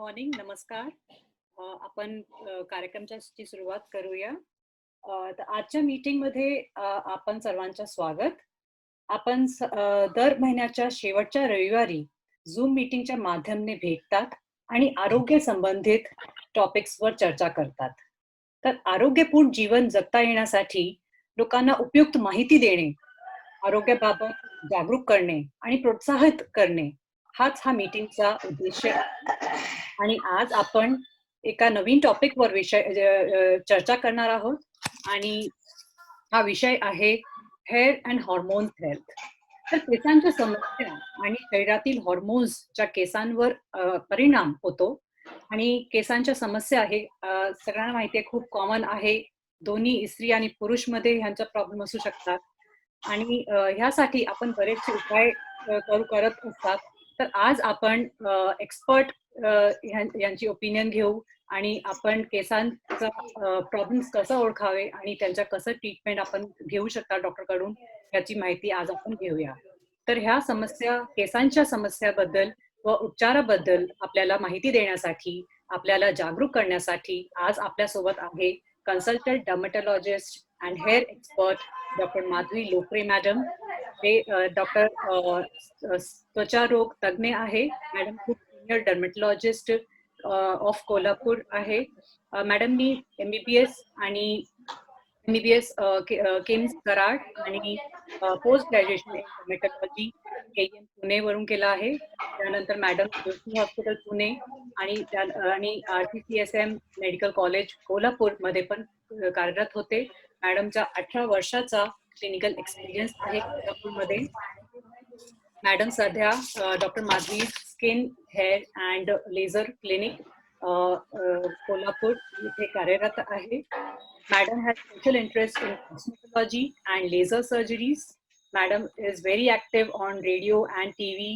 Morning, नमस्कार. आपण कार्यक्रमाची सुरुवात करूया. तर आजच्या मीटिंगमध्ये आपण सर्वांचं स्वागत. आपण दर महिन्याच्या शेवटच्या रविवारी झूम मीटिंगच्या माध्यमाने भेटतात आणि आरोग्य संबंधित टॉपिक्सवर चर्चा करतात. तर आरोग्यपूर्ण जीवन जगता येण्यासाठी लोकांना उपयुक्त माहिती देणे, आरोग्याबाबत जागरूक करणे आणि प्रोत्साहित करणे हाच हा मीटिंगचा उद्देश आहे. आणि आज आपण एका नवीन टॉपिकवर चर्चा करणार आहोत आणि हा विषय आहे हेअर अँड हॉर्मोन्स हेल्थ. तर केसांच्या समस्या आणि शरीरातील हॉर्मोन्सच्या केसांवर परिणाम होतो आणि केसांच्या समस्या हे सगळ्यांना माहिती आहे, खूप कॉमन आहे. दोन्ही स्त्री आणि पुरुषमध्ये ह्यांचा प्रॉब्लेम असू शकतात आणि ह्यासाठी आपण बरेचसे उपाय करत असतात. तर आज आपण एक्सपर्ट यांची ओपिनियन घेऊ आणि आपण केसांचा प्रॉब्लेम्स कसं ओळखावे आणि त्यांच्या कसं ट्रीटमेंट आपण घेऊ शकता डॉक्टरकडून, याची माहिती आज आपण घेऊया. तर ह्या समस्या, केसांच्या समस्याबद्दल व उपचाराबद्दल आपल्याला माहिती देण्यासाठी, आपल्याला जागरूक करण्यासाठी आज आपल्यासोबत आहे consultant dermatologist and hair expert doctor Madhavi Lokare madam. ते डॉक्टर त्वचा रोग तज्ञ आहे. मॅडम खूप सिनियर डर्मेटोलॉजिस्ट ऑफ कोल्हापूर आहे. मॅडमनी MBBS आणि MBBS किम्स कराड आणि post graduation in dermatology KM Pune वरून केलं आहे. त्यानंतर मॅडम जोशी हॉस्पिटल पुणे आणि RCCSM मेडिकल कॉलेज कोल्हापूर मध्ये पण कार्यरत होते. मॅडमचा 18 वर्षाचा क्लिनिकल एक्सपिरियन्स आहे कोल्हापूरमध्ये. मॅडम सध्या doctor Madhavi skin hair and laser clinic Kolhapur इथे कार्यरत आहे. Madam has special interest in cosmetology and laser surgeries. Madam is very active on radio and TV.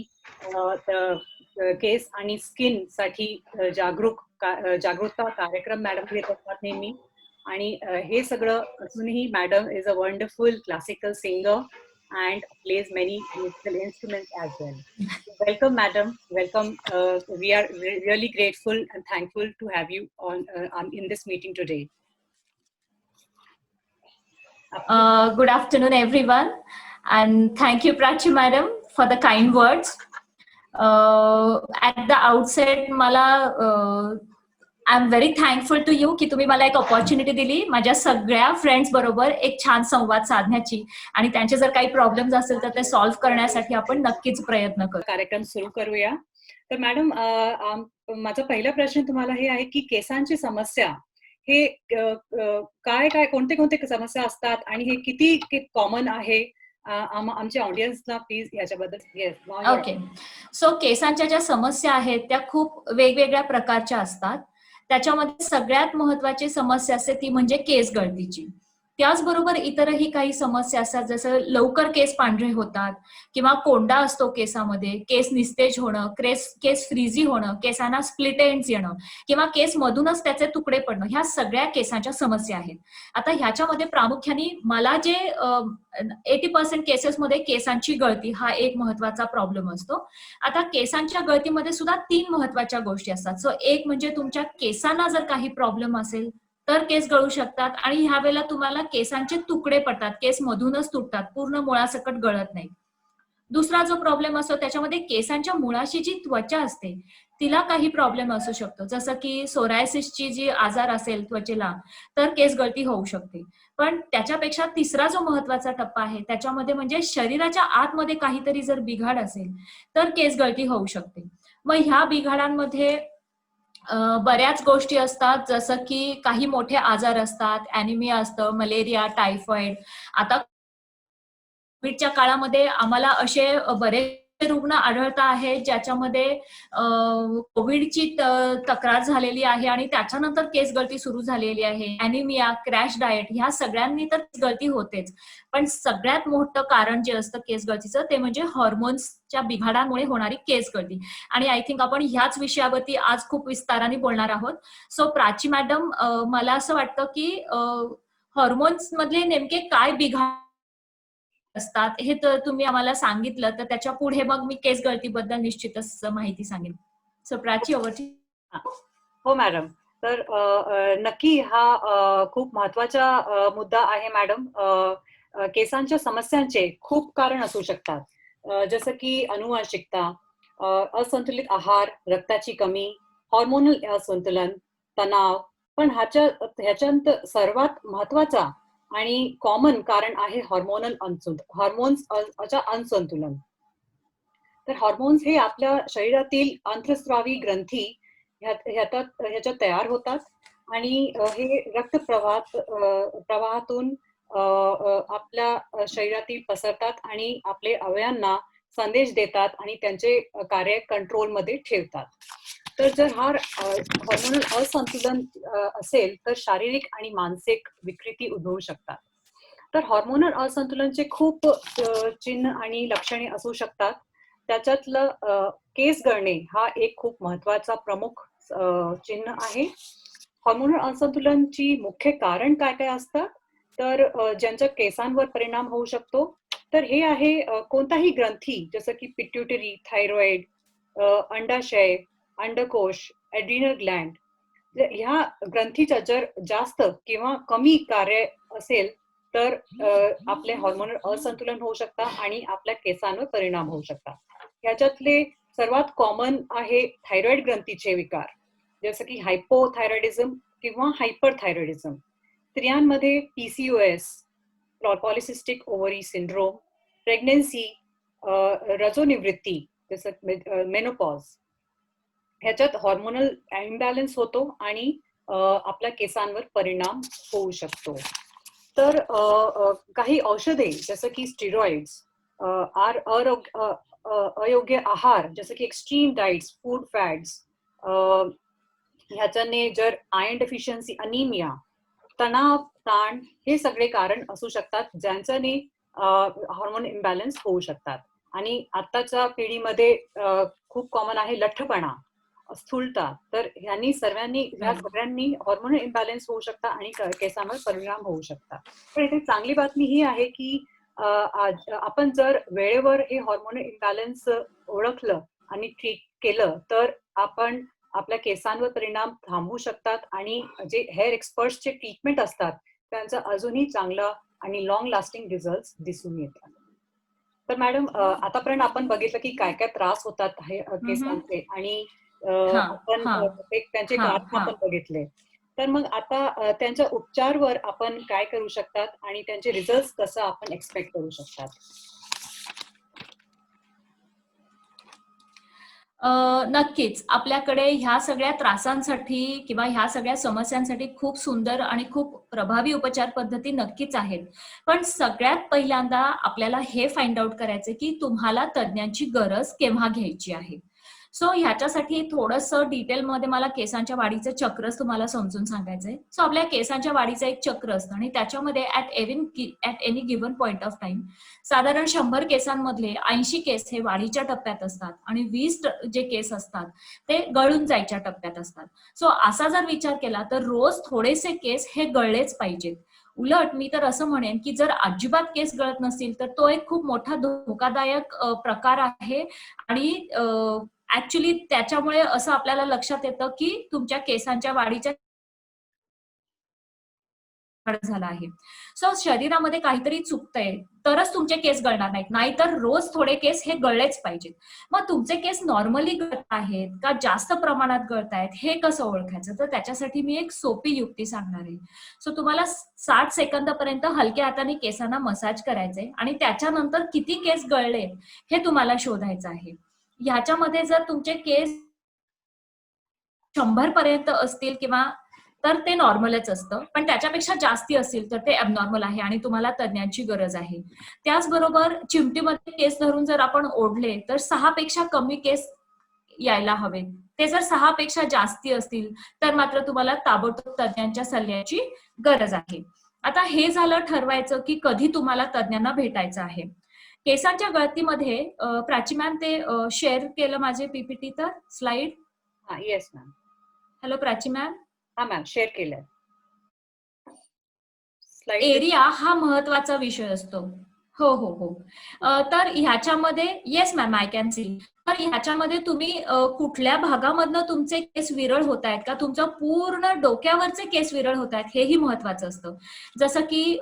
The केस आणि स्किन साठी जागरूकता कार्यक्रम मॅडम घेत असतात नेहमी. आणि हे सगळं असूनही madam is a wonderful classical singer and plays many musical instruments as well. Welcome, madam. Welcome. We are really grateful and thankful to have you on in this meeting today. Good afternoon, everyone, and thank you, Prachi madam, for the kind words. At the outset, I'm very thankful to you की तुम्ही मला एक opportunity दिली माझ्या सगळ्या friends बरोबर एक छान संवाद साधण्याची आणि त्यांचे जर काही प्रॉब्लेम्स असेल तर ते सॉल्व्ह करण्यासाठी आपण नक्कीच प्रयत्न करू. कार्यक्रम सुरू करूया. तर मॅडम, माझा पहिला प्रश्न तुम्हाला हे आहे की केसांची समस्या हे काय कोणते समस्या असतात आणि हे किती कॉमन आहे? आमच्या ऑडियन्सला प्लीज याच्याबद्दल. ओके, सो केसांच्या ज्या समस्या आहेत त्या खूप वेगवेगळ्या प्रकारच्या असतात. त्याच्यामध्ये सगळ्यात महत्वाची समस्या असते ती म्हणजे केस गळतीची. त्याचबरोबर इतरही काही समस्या असतात, जसं लवकर केस पांढरे होतात किंवा कोंडा असतो केसामध्ये, केस निस्तेज होणं, केस फ्रीझी होणं, केसांना स्प्लिट एंड्स येणं किंवा केस मधूनच त्याचे तुकडे पडणं, ह्या सगळ्या केसांच्या समस्या आहेत. आता ह्याच्यामध्ये प्रामुख्याने मला जे 80% केसेसमध्ये केसांची गळती हा एक महत्वाचा प्रॉब्लेम असतो. आता केसांच्या गळतीमध्ये सुद्धा 3 महत्वाच्या गोष्टी असतात. सो एक म्हणजे तुमच्या केसांना जर काही प्रॉब्लेम असेल तर केस गळू शकतात आणि ह्या वेळेला तुम्हाला केसांचे तुकडे पडतात, केस मधूनच तुटतात, पूर्ण मुळासकट गळत नाही. दुसरा जो प्रॉब्लेम असतो त्याच्यामध्ये केसांच्या मुळाशी जी त्वचा असते तिला काही प्रॉब्लेम असू शकतो, जसं की सोरायसिसची जी आजार असेल त्वचेला तर केस गळती होऊ शकते. पण त्याच्यापेक्षा तिसरा जो महत्वाचा टप्पा आहे त्याच्यामध्ये म्हणजे शरीराच्या आतमध्ये काहीतरी जर बिघाड असेल तर केस गळती होऊ शकते. मग ह्या बिघाडांमध्ये बऱ्याच गोष्टी असतात, जसं की काही मोठे आजार असतात, ॲनिमिया असतं, मलेरिया, टायफॉइड. आता कोविडच्या काळामध्ये आम्हाला असे बरेच रुग्ण आढळत आहेत ज्याच्यामध्ये कोविडची तक्रार झालेली आहे आणि त्याच्यानंतर केस गळती सुरू झालेली आहे. ॲनिमिया, क्रॅश डाएट ह्या सगळ्यांनी तर गळती होतेच, पण सगळ्यात मोठं कारण जे असतं केस गळतीचं ते म्हणजे हॉर्मोन्सच्या बिघाडामुळे होणारी केस गळती. आणि आय थिंक आपण ह्याच विषयावरती आज खूप विस्ताराने बोलणार आहोत. सो प्राची मॅडम, मला असं वाटतं की हॉर्मोन्स मधले नेमके काय बिघाड असतात हे तर तुम्ही आम्हाला सांगितलं, तर त्याच्या पुढे मग मी केस गळतीबद्दल निश्चितच माहिती सांगेन. सो प्राची, ओव्हर टू हो मॅडम. तर नक्की हा खूप महत्वाचा मुद्दा आहे मॅडम. केसांच्या समस्यांचे खूप कारण असू शकतात. जसं की अनुवांशिकता, असंतुलित आहार, रक्ताची कमी, हॉर्मोनल असंतुलन, तणाव. पण ह्याच्यात सर्वात महत्वाचा आणि कॉमन कारण आहे हॉर्मोन्सच्या असंतुलन. तर हॉर्मोन्स हे आपल्या शरीरातील अंतःस्रावी ग्रंथी ह्याच्यात तयार होतात आणि हे प्रवाहातून आपल्या शरीरातील पसरतात आणि आपले अवयवांना संदेश देतात आणि त्यांचे कार्य कंट्रोलमध्ये ठेवतात. तर जर हा हॉर्मोनल असंतुलन असेल तर शारीरिक आणि मानसिक विकृती उद्भवू शकतात. तर हॉर्मोनल असंतुलनचे खूप चिन्ह आणि लक्षणे असू शकतात. त्याच्यातलं केस गळणे हा एक खूप महत्वाचा प्रमुख चिन्ह आहे. हॉर्मोनल असंतुलनची मुख्य कारण काय काय असतात, तर ज्यांच्या केसांवर परिणाम होऊ शकतो, तर हे आहे कोणताही ग्रंथी जसं की पिट्युटरी, थायरॉइड, अंडाशय, अंडकोश, एड्रिनल ग्लँड, ह्या ग्रंथीचा जर जास्त किंवा कमी कार्य असेल तर आपले हॉर्मोनल असंतुलन होऊ शकतात आणि आपल्या केसांवर परिणाम होऊ शकतात. ह्याच्यातले सर्वात कॉमन आहे थायरॉइड ग्रंथीचे विकार, जसं की हायपोथायरॉइडिझम किंवा हायपरथायरॉइडिझम. स्त्रियांमध्ये PCOS, polycystic ovary syndrome, pregnancy, रजोनिवृत्ती जसं मेनोपॉज, ह्याच्यात हॉर्मोनल इम्बॅलन्स होतो आणि आपल्या केसांवर परिणाम होऊ शकतो. तर काही औषधे जसं की स्टिरॉइड्स, अयोग्य आहार जसं की एक्स्ट्रीम डाएट्स, फूड फॅट्स, ह्याच्याने जर आयर्न डेफिशियन्सी, अनिमिया, तणाव, ताण हे सगळे कारण असू शकतात ज्यांच्याने हॉर्मोन इम्बॅलन्स होऊ शकतात. आणि आताच्या पिढीमध्ये खूप कॉमन आहे लठ्ठपणा, स्थूलता. तर ह्या सगळ्यांनी हॉर्मोनल इम्बॅलन्स होऊ शकतात आणि केसांवर परिणाम होऊ शकतात. पण इथे चांगली बातमी ही आहे की आपण जर वेळेवर हे हॉर्मोनल इम्बॅलन्स ओळखलं आणि ट्रीट केलं तर आपण आपल्या केसांवर परिणाम थांबवू शकतात आणि जे हेअर एक्सपर्ट्सचे ट्रीटमेंट असतात त्यांचा अजूनही चांगला आणि लॉंग लास्टिंग रिझल्ट दिसून येतात. तर मॅडम आतापर्यंत आपण बघितलं की काय काय त्रास होतात हे केसांचे आणि हा आपण हा त्यांचे हा कारण हा आपण बघितले. तर मग आता त्यांच्या उपचारवर आपण काय करू शकतात आणि त्यांचे रिझल्ट कसं आपण एक्सपेक्ट करू शकतात? नक्कीच आपल्याकडे ह्या सगळ्या त्रासांसाठी किंवा ह्या सगळ्या समस्यांसाठी खूप सुंदर आणि खूप प्रभावी उपचार पद्धती नक्कीच आहेत. पण सगळ्यात पहिल्यांदा आपल्याला हे फाइंड आउट करायचं की तुम्हाला तज्ञांची गरज केव्हा घ्यायची आहे. सो ह्याच्यासाठी थोडंसं डिटेलमध्ये मला केसांच्या वाढीचं चक्रच तुम्हाला समजून सांगायचंय. सो आपल्या केसांच्या वाढीचं एक चक्र असतं आणि त्याच्यामध्ये at any given point of time साधारण 100 केसांमधले 80 केस हे वाढीच्या टप्प्यात असतात आणि 20 जे केस असतात ते गळून जायच्या टप्प्यात असतात. सो असा जर विचार केला तर रोज थोडेसे केस हे गळलेच पाहिजेत. उलट मी तर असं म्हणेन की जर अजिबात केस गळत नसतील तर तो एक खूप मोठा धोकादायक प्रकार आहे आणि ऍक्च्युली त्याच्यामुळे असं आपल्याला लक्षात येतं की तुमच्या केसांच्या वाढीच्या झाला आहे. सो शरीरामध्ये काहीतरी चुकतंय तरच तुमचे केस गळणार नाहीत, नाहीतर रोज थोडे केस हे गळलेच पाहिजेत. मग तुमचे केस नॉर्मली गळत आहेत का जास्त प्रमाणात गळत आहेत हे कसं ओळखायचं, तर त्याच्यासाठी मी एक सोपी युक्ती सांगणार आहे. सो तुम्हाला 60 सेकंदापर्यंत हलक्या हाताने केसांना मसाज करायचे आणि त्याच्यानंतर किती केस गळले हे तुम्हाला शोधायचं आहे. ह्याच्यामध्ये जर तुमचे केस 100 पर्यंत असतील किंवा तर ते नॉर्मलच असतं, पण त्याच्यापेक्षा जास्ती असतील तर ते ॲबनॉर्मल आहे आणि तुम्हाला तज्ञांची गरज आहे. त्याचबरोबर चिमटीमध्ये केस धरून जर आपण ओढले तर 6 पेक्षा कमी केस यायला हवेत. ते जर 6 पेक्षा जास्ती असतील तर मात्र तुम्हाला ताबडतोब तज्ञांच्या सल्ल्याची गरज आहे. आता हे झालं ठरवायचं की कधी तुम्हाला तज्ञांना भेटायचं आहे. केसांच्या गळतीमध्ये प्राची मॅम ते शेअर केलं माझे पीपीटी तर स्लाइड. हा, yes ma'am. Hello Prachi ma'am. हा मॅम, शेअर केलंय स्लाइड. एरिया हा महत्वाचा विषय असतो. हो हो हो. तर ह्याच्यामध्ये yes ma'am I can see. तर ह्याच्यामध्ये तुम्ही कुठल्या भागामधनं तुमचे केस विरळ होत आहेत का, तुमच्या पूर्ण डोक्यावरचे केस विरळ होत आहेत हेही महत्वाचं असतं. जसं की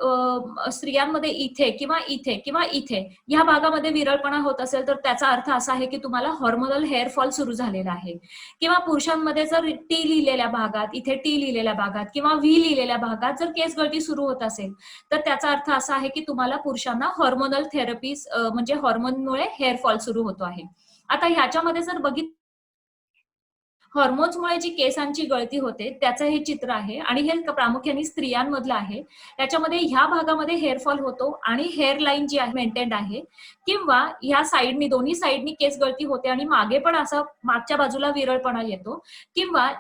स्त्रियांमध्ये इथे किंवा इथे किंवा इथे ह्या भागामध्ये विरळपणा होत असेल तर त्याचा अर्थ असा आहे की तुम्हाला हॉर्मोनल हेअर फॉल सुरू झालेला आहे. किंवा पुरुषांमध्ये जर टी लिहिलेल्या भागात, इथे टी लिहिलेल्या भागात किंवा व्ही लिहिलेल्या भागात जर केस गळती सुरू होत असेल तर त्याचा अर्थ असा आहे की तुम्हाला पुरुषांना हॉर्मोनल थेरपी म्हणजे हॉर्मोनमुळे हेअर फॉल सुरू होतो आहे. आता ह्याच्यामध्ये जर बघितलं हॉर्मोन्समुळे जी केसांची गळती होते त्याचं हे चित्र आहे आणि हे प्रामुख्याने स्त्रियांमधलं आहे. त्याच्यामध्ये ह्या भागामध्ये हेअरफॉल होतो आणि हेअर लाईन जी आहे मेंटेन्ड आहे किंवा ह्या साईडनी दोन्ही साईडनी केस गळती होते आणि मागे पण असा मागच्या बाजूला विरळपणा येतो किंवा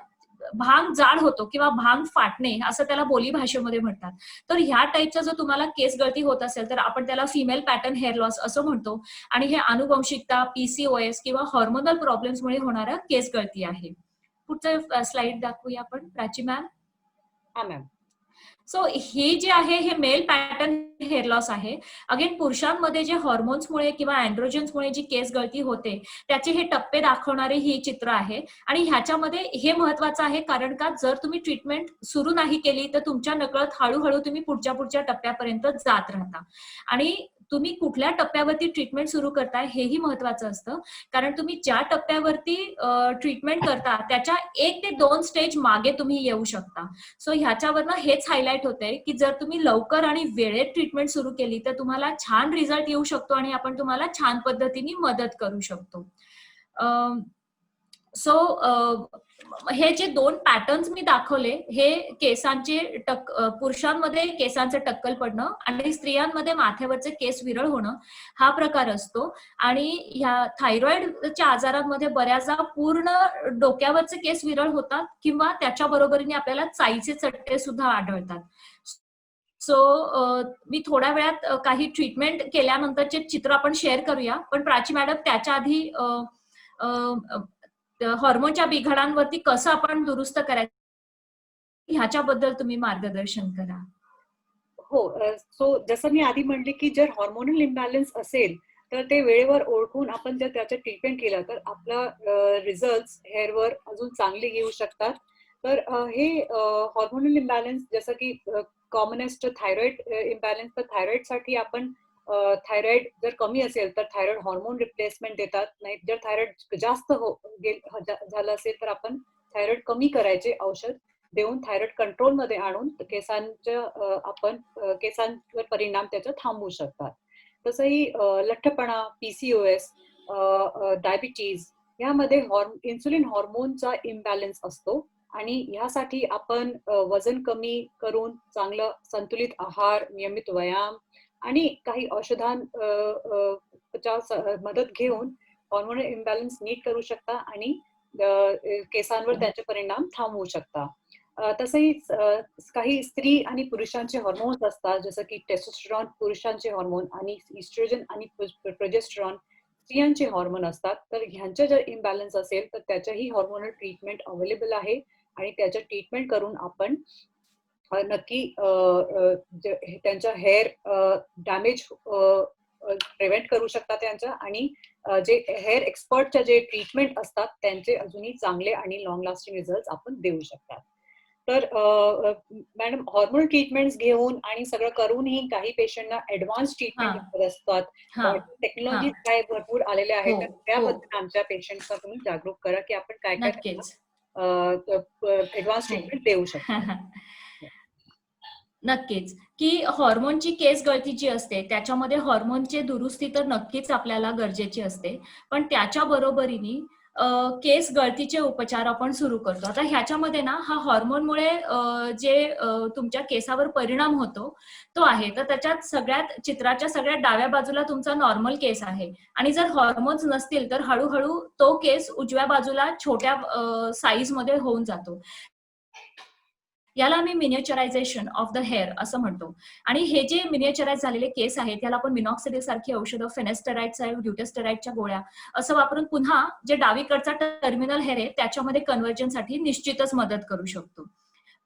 भांग जाड होतो किंवा भांग फाटणे असं त्याला बोली भाषेमध्ये म्हणतात. तर ह्या टाईपचा जर तुम्हाला केस गळती होत असेल तर आपण त्याला फिमेल पॅटर्न हेअर लॉस असं म्हणतो आणि हे अनुवंशिकता, पीसीओएस किंवा हॉर्मोनल प्रॉब्लेम्समुळे होणाऱ्या केस गळती आहे. पुढचं स्लाइड दाखवूया आपण, प्राची मॅम. हा मॅम. सो हे जे आहे हे मेल पॅटर्न हेअर लॉस आहे. अगेन पुरुषांमध्ये जे हॉर्मोन्समुळे किंवा अँड्रोजन्समुळे जी केस गळती होते त्याचे हे टप्पे दाखवणारे ही चित्र आहे आणि ह्याच्यामध्ये हे महत्वाचं आहे कारण का जर तुम्ही ट्रीटमेंट सुरू नाही केली तर तुमच्या नकळत हळूहळू तुम्ही पुढच्या टप्प्यापर्यंत जात राहता आणि तुम्ही कुठल्या टप्प्यावरती ट्रीटमेंट सुरू करताय हेही महत्वाचं असतं कारण तुम्ही ज्या टप्प्यावरती ट्रीटमेंट करता त्याच्या 1 ते 2 स्टेज मागे तुम्ही येऊ शकता. सो ह्याच्यावरनं हेच हायलाइट होतंय की जर तुम्ही लवकर आणि वेळेत ट्रीटमेंट सुरू केली तर तुम्हाला छान रिझल्ट येऊ शकतो आणि आपण तुम्हाला छान पद्धतीने मदत करू शकतो. सो हे जे 2 पॅटर्न्स मी दाखवले हे केसांचे पुरुषांमध्ये केसांचं टक्कल पडणं आणि स्त्रियांमध्ये माथ्यावरचे केस विरळ होणं हा प्रकार असतो आणि ह्या थायरॉइडच्या आजारांमध्ये बऱ्याचदा पूर्ण डोक्यावरचे केस विरळ होतात किंवा त्याच्या बरोबरीने आपल्याला चाईचे चट्टे सुद्धा आढळतात. सो मी थोड्या वेळात काही ट्रीटमेंट केल्यानंतरचे चित्र आपण शेअर करूया पण प्राची मॅडम त्याच्या आधी हॉर्मोनच्या बिघाडांवरती कसं आपण दुरुस्त करायचं ह्याच्याबद्दल तुम्ही मार्गदर्शन करा. हो. सो जसं मी आधी म्हणले की जर हॉर्मोनल इम्बॅलन्स असेल तर ते वेळेवर ओळखून आपण जर त्याचं ट्रीटमेंट केलं तर आपला रिझल्ट हेअरवर अजून चांगले येऊ शकतात. तर हे हॉर्मोनल इम्बॅलन्स जसं की कॉमनेस्ट थायरॉइड इम्बॅलन्स, तर थायरॉइडसाठी आपण थायरॉइड जर कमी असेल तर थायरॉइड हॉर्मोन रिप्लेसमेंट देतात. नाही जर थायरॉइड जास्त झालं असेल तर आपण थायरॉइड कमी करायचे औषध देऊन थायरॉइड कंट्रोलमध्ये आणून केसांवर परिणाम त्याचा थांबवू शकतात. तसंही लठ्ठपणा, पीसीओएस, डायबिटीज यामध्ये इन्सुलिन हॉर्मोनचा इम्बॅलन्स असतो आणि यासाठी आपण वजन कमी करून चांगलं संतुलित आहार, नियमित व्यायाम आणि काही औषधांच्या मदत घेऊन हॉर्मोनल इम्बॅलन्स नीट करू शकता आणि केसांवर त्याचे परिणाम थांबवू शकता. तसंही काही स्त्री आणि पुरुषांचे हॉर्मोन्स असतात जसं की टेस्टोस्टेरॉन पुरुषांचे हॉर्मोन आणि इस्ट्रोजन आणि प्रोजेस्टेरॉन स्त्रियांचे हॉर्मोन असतात. तर ह्यांचे जर इम्बॅलन्स असेल तर त्याच्याही हॉर्मोनल ट्रीटमेंट अवेलेबल आहे आणि त्याचं ट्रीटमेंट करून आपण नक्की त्यांच्या हेअर डॅमेज प्रिव्हेंट करू शकता त्यांच्या आणि जे हेअर एक्सपर्टच्या जे ट्रीटमेंट असतात त्यांचे अजूनही चांगले आणि लॉंग लास्टिंग रिझल्ट आपण देऊ शकतात. तर मॅडम हॉर्मोनल ट्रीटमेंट्स घेऊन आणि सगळं करूनही काही पेशंटना ऍडव्हान्स ट्रीटमेंट असतात. टेक्नॉलॉजी काय भरपूर आलेल्या आहेत तर त्याबद्दल आमच्या पेशंटना तुम्ही जागरूक करा की आपण काय काय ऍडव्हान्स ट्रीटमेंट देऊ शकतो. नक्कीच की हॉर्मोनची केस गळती जी असते त्याच्यामध्ये हॉर्मोनची दुरुस्ती तर नक्कीच आपल्याला गरजेची असते पण त्याच्या बरोबरीने केस गळतीचे उपचार आपण सुरू करतो. आता ह्याच्यामध्ये ना हा हॉर्मोनमुळे जे तुमच्या केसावर परिणाम होतो तो आहे तर त्याच्यात चित्राच्या सगळ्यात डाव्या बाजूला तुमचा नॉर्मल केस आहे आणि जर हॉर्मोन्स नसतील तर हळूहळू तो केस उजव्या बाजूला छोट्या साईज मध्ये होऊन जातो. याला आम्ही मिनिएचरायझेशन ऑफ द हेअर असं म्हणतो आणि हे जे मिनिएचराइज झालेले केस आहेत त्याला आपण मिनॉक्सिडिल सारखी औषधं, फिनेस्टेराइड्स आहे, ग्लुटेस्टेराइडच्या गोळ्या असं वापरून पुन्हा जे डावीकडचा टर्मिनल हेअर आहे त्याच्यामध्ये कन्व्हर्जनसाठी निश्चितच मदत करू शकतो.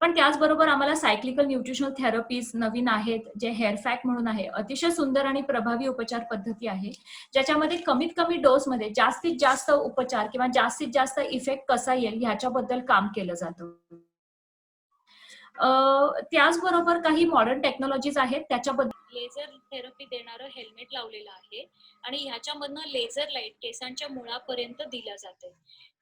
पण त्याचबरोबर आम्हाला सायक्लिकल न्यूट्रिशनल थेरपीज नवीन आहेत, जे हेअर फॅक म्हणून आहे. अतिशय सुंदर आणि प्रभावी उपचार पद्धती आहे, ज्याच्यामध्ये कमीत कमी डोसमध्ये जास्तीत जास्त उपचार किंवा जास्तीत जास्त इफेक्ट कसा येईल ह्याच्याबद्दल काम केलं जातं. त्याचबरोबर काही मॉडर्न टेक्नॉलॉजीज आहेत, त्याच्याबद्दल लेझर थेरपी देणारं हेल्मेट लावलेलं आहे आणि ह्याच्यामधनं लेझर लाईट केसांच्या मुळापर्यंत दिल्या जाते.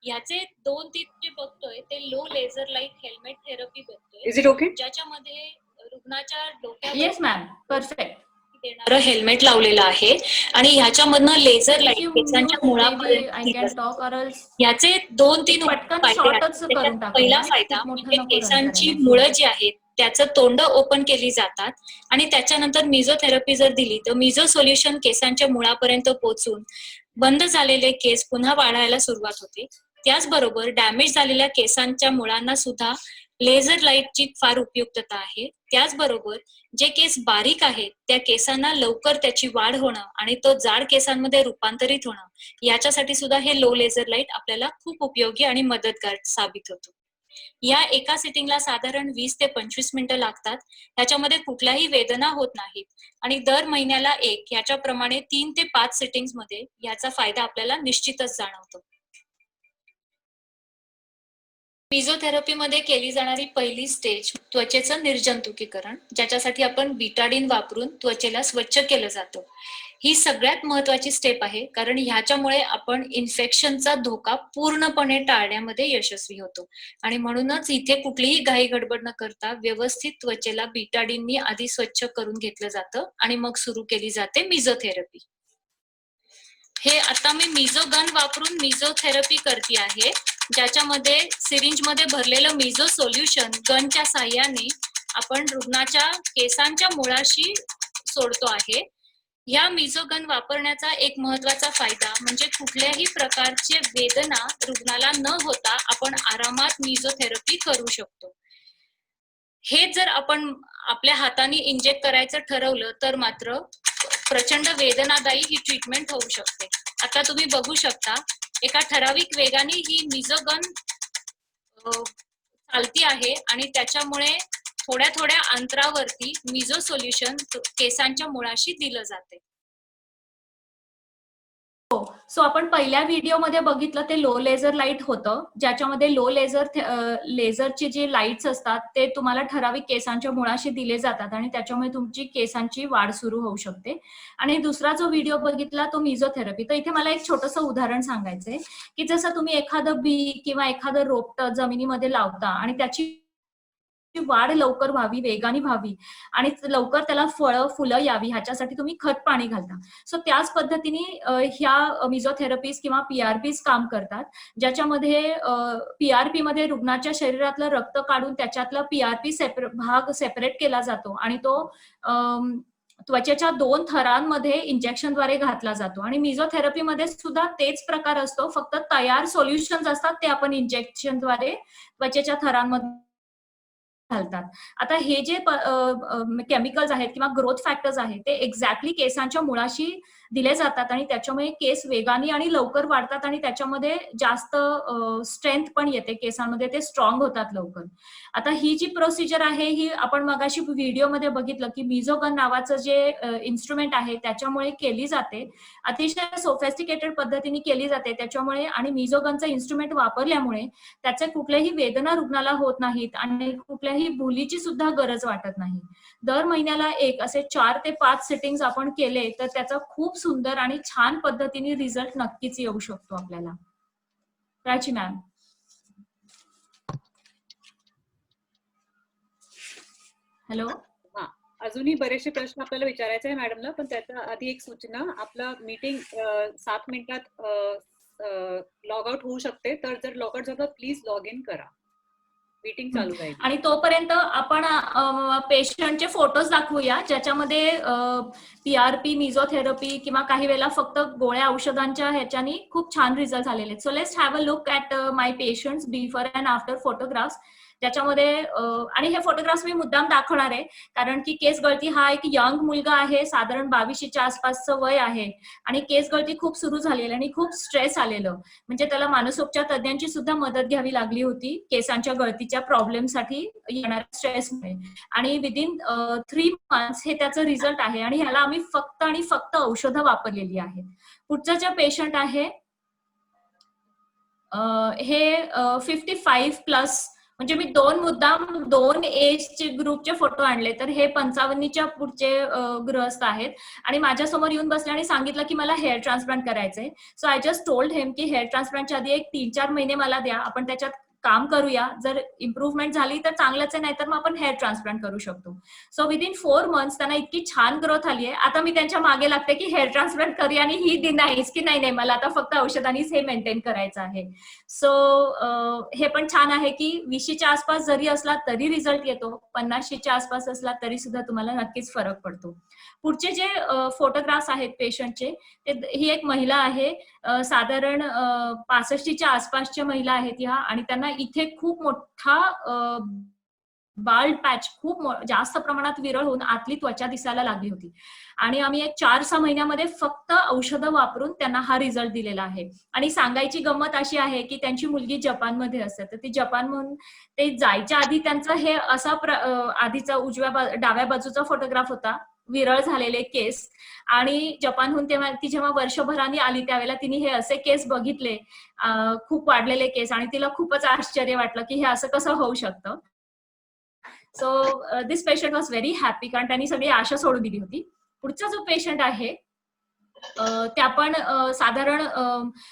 ह्याचे 2-3 जे बघतोय ते low laser light helmet therapy बघतोय, इज इट ओके? ज्याच्यामध्ये रुग्णाच्या डोक्यावर येस मॅम, परफेक्ट देणारं हेल्मेट लावलेलं आहे आणि ह्याच्यामधनं लेझर लाईट केसांच्या मुळापर्यंत दिलं जातं. याचे 2-3 पटकन फायदे आहेत. शॉर्टच करून त्याच्यात टाकूया. पहिला फायदा म्हणजे केसांची मुळं जी आहेत त्याचं तोंड ओपन केली जातात आणि त्याच्यानंतर मिझोथेरपी जर दिली तर मिझो सोल्युशन केसांच्या मुळापर्यंत पोहोचून बंद झालेले केस पुन्हा वाढायला सुरुवात होते. त्याचबरोबर डॅमेज झालेल्या केसांच्या मुळांना सुद्धा लेझर लाईटची फार उपयुक्तता आहे. त्याचबरोबर जे केस बारीक आहेत त्या केसांना लवकर त्याची वाढ होणं आणि तो जाड केसांमध्ये रूपांतरित होणं याच्यासाठी सुद्धा हे लो लेझर लाईट आपल्याला खूप उपयोगी आणि मदतगार साबित होतो. या एका सिटिंगला साधारण 20 ते 25 मिनिटं लागतात. ह्याच्यामध्ये कुठल्याही वेदना होत नाहीत आणि दर महिन्याला एक ह्याच्याप्रमाणे 3 ते 5 सिटिंग्स मध्ये याचा फायदा आपल्याला निश्चितच जाणवतो. फिजिओथेरपीमध्ये केली जाणारी पहिली स्टेज त्वचेचं निर्जंतुकीकरण, ज्याच्यासाठी आपण बीटाडीन वापरून त्वचेला स्वच्छ केलं जातं. ही सगळ्यात महत्वाची स्टेप आहे, कारण ह्याच्यामुळे आपण इन्फेक्शनचा धोका पूर्णपणे टाळण्यामध्ये यशस्वी होतो आणि म्हणूनच इथे कुठलीही घाई गडबड न करता व्यवस्थित त्वचेला बीटाडीननी आधी स्वच्छ करून घेतलं जातं आणि मग सुरू केली जाते मिझोथेरपी. हे आता मी मिझो गन वापरून मिझोथेरपी करते आहे, ज्याच्यामध्ये सिरिंजमध्ये भरलेलं मिझो सोल्युशन गनच्या साह्याने आपण रुग्णाच्या केसांच्या मुळाशी सोडतो आहे. या मिझो गन वापरण्याचा एक महत्वाचा फायदा म्हणजे कुठल्याही प्रकारचे वेदना रुग्णाला न होता आपण आरामात मिझोथेरपी करू शकतो. हे जर आपण आपल्या हाताने इंजेक्ट करायचं ठरवलं तर मात्र प्रचंड वेदनादायी ही ट्रीटमेंट होऊ शकते. आता तुम्ही बघू शकता एका ठराविक वेगाने ही मिझो गन चालती आहे आणि त्याच्यामुळे थोड्या थोड्या अंतरावरती मिझो सोल्युशन केसांच्या मुळाशी दिलं जाते. सो आपण पहिल्या व्हिडिओमध्ये बघितलं ते लो लेझर लाईट होतं, ज्याच्यामध्ये लो लेझरचे जे लाईट्स असतात ते तुम्हाला ठराविक केसांच्या मुळाशी दिले जातात आणि त्याच्यामुळे तुमची केसांची वाढ सुरू होऊ शकते. आणि दुसरा जो व्हिडिओ बघितला तो मिझोथेरपी. तर इथे मला एक छोटंसं उदाहरण सांगायचंय की जसं तुम्ही एखादं बी किंवा एखादं रोपटं जमिनीमध्ये लावता आणि त्याची वाढ लवकर व्हावी, वेगाने व्हावी आणि लवकर त्याला फळं, फुलं यावी ह्याच्यासाठी तुम्ही खत पाणी घालता. सो त्याच पद्धतीने ह्या मिझोथेरपीज किंवा पीआरपीज काम करतात, ज्याच्यामध्ये पीआरपी मध्ये रुग्णाच्या शरीरातलं रक्त काढून त्याच्यातला पीआरपी भाग सेपरेट केला जातो आणि तो त्वचेच्या 2 थरांमध्ये इंजेक्शनद्वारे घातला जातो. आणि मिझोथेरपीमध्ये सुद्धा तेच प्रकार असतो, फक्त तयार सोल्युशन्स असतात ते आपण इंजेक्शनद्वारे त्वचेच्या थरांमध्ये घालतात. आता हे जे केमिकल्स आहेत किंवा ग्रोथ फॅक्टर्स आहेत ते एक्झॅक्टली केसांच्या मुळाशी दिले जातात आणि त्याच्यामुळे केस वेगाने आणि लवकर वाढतात आणि त्याच्यामध्ये जास्त स्ट्रेंथ पण येते केसांमध्ये, ते स्ट्रॉंग होतात लवकर. आता ही जी प्रोसिजर आहे ही आपण मगाशी व्हिडिओमध्ये बघितलं की मिझोगन नावाचं जे इन्स्ट्रुमेंट आहे त्याच्यामुळे केली जाते. अतिशय सोफिस्टिकेटेड पद्धतीने केली जाते त्याच्यामुळे, आणि मिझोगनचं इन्स्ट्रुमेंट वापरल्यामुळे त्याचे कुठल्याही वेदना रुग्णाला होत नाहीत आणि कुठल्याही भुलीची सुद्धा गरज वाटत नाही. दर महिन्याला एक असे 4 ते 5 सिटिंग्स आपण केले तर त्याचा खूप सुंदर आणि छान पद्धतीने रिझल्ट नक्कीच येऊ शकतो आपल्याला. प्राची मॅम. हॅलो. हा, अजूनही बरेचसे प्रश्न आपल्याला विचारायचे आहे मॅडमला, पण त्याच्या आधी एक सूचना, आपलं मीटिंग 7 मिनिटात लॉग आउट होऊ शकते, तर जर लॉग आउट झालं प्लीज लॉग इन करा, मीटिंग चालू राहील. आणि तोपर्यंत आपण पेशंटचे फोटोज दाखवूया, ज्याच्यामध्ये पीआरपी, मिझोथेरपी किंवा काही वेळेला फक्त गोळ्या औषधांच्या ह्याच्यानी खूप छान रिझल्ट आलेले आहेत. So let's have a look at my patients before and after photographs. ज्याच्यामध्ये आणि हे फोटोग्राफ्स मी मुद्दाम दाखवणार आहे कारण की केस गळती हा एक यंग मुलगा आहे, साधारण 22च्या आसपासचं वय आहे आणि केस गळती खूप सुरू झालेली आणि खूप स्ट्रेस आलेलं, म्हणजे त्याला मानसोपचार तज्ञांची सुद्धा मदत घ्यावी लागली होती केसांच्या गळतीच्या प्रॉब्लेमसाठी येणाऱ्या स्ट्रेसमुळे. आणि विदिन 3 मंथ्स हे त्याचं रिझल्ट आहे आणि ह्याला आम्ही फक्त आणि फक्त औषधं वापरलेली आहेत. पुढचं जे पेशंट आहे हे 55 प्लस, म्हणजे मी दोन एजचे ग्रुपचे फोटो आणले, तर हे 55च्या पुढचे गृहस्थ आहेत आणि माझ्यासमोर येऊन बसले आणि सांगितलं की मला हेअर ट्रान्सप्लांट करायचंय. सो आय जस्ट टोल्ड हिम की हेअर ट्रान्सप्लांटच्या आधी एक 3-4 महिने मला द्या, आपण त्याच्यात काम करूया, जर इम्प्रूव्हमेंट झाली तर चांगलंच आहे, नाहीतर मग आपण हेअर ट्रान्सप्लांट करू शकतो. सो विदिन 4 मंथ्स त्यांना इतकी छान ग्रोथ आली आहे. आता मी त्यांच्या मागे लागते की हेअर ट्रान्सप्लांट करूया आणि ही डिनाईज की नाही मला आता फक्त औषधांनीच हे मेंटेन करायचं आहे. सो हे पण छान आहे की 20च्या आसपास जरी असला तरी रिझल्ट येतो, 50च्या आसपास असला तरी सुद्धा तुम्हाला नक्कीच फरक पडतो. पुढचे जे फोटोग्राफ्स आहेत पेशंटचे, ही एक महिला आहे, साधारण 65च्या आसपासच्या महिला आहेत ह्या, आणि त्यांना इथे खूप मोठा बाल्ड पॅच खूप जास्त प्रमाणात विरळ होऊन आतली त्वचा दिसायला लागली होती आणि आम्ही एक 4-6 महिन्यामध्ये फक्त औषधं वापरून त्यांना हा रिझल्ट दिलेला आहे. आणि सांगायची गंमत अशी आहे की त्यांची मुलगी जपानमध्ये असते, तर ती जपानमधून ते जायच्या आधी त्यांचं हे असा आधीचा डाव्या बाजूचा फोटोग्राफ होता, विरळ झालेले केस, आणि जपानहून तेव्हा ती जेव्हा वर्षभराने आली त्यावेळेला तिने हे असे केस बघितले, खूप वाढलेले केस, आणि तिला खूपच आश्चर्य वाटलं की हे असं कसं होऊ शकतं. So this patient was very happy, कारण त्यांनी सगळी आशा सोडून दिली होती. पुढचा जो पेशंट आहे त्या पण साधारण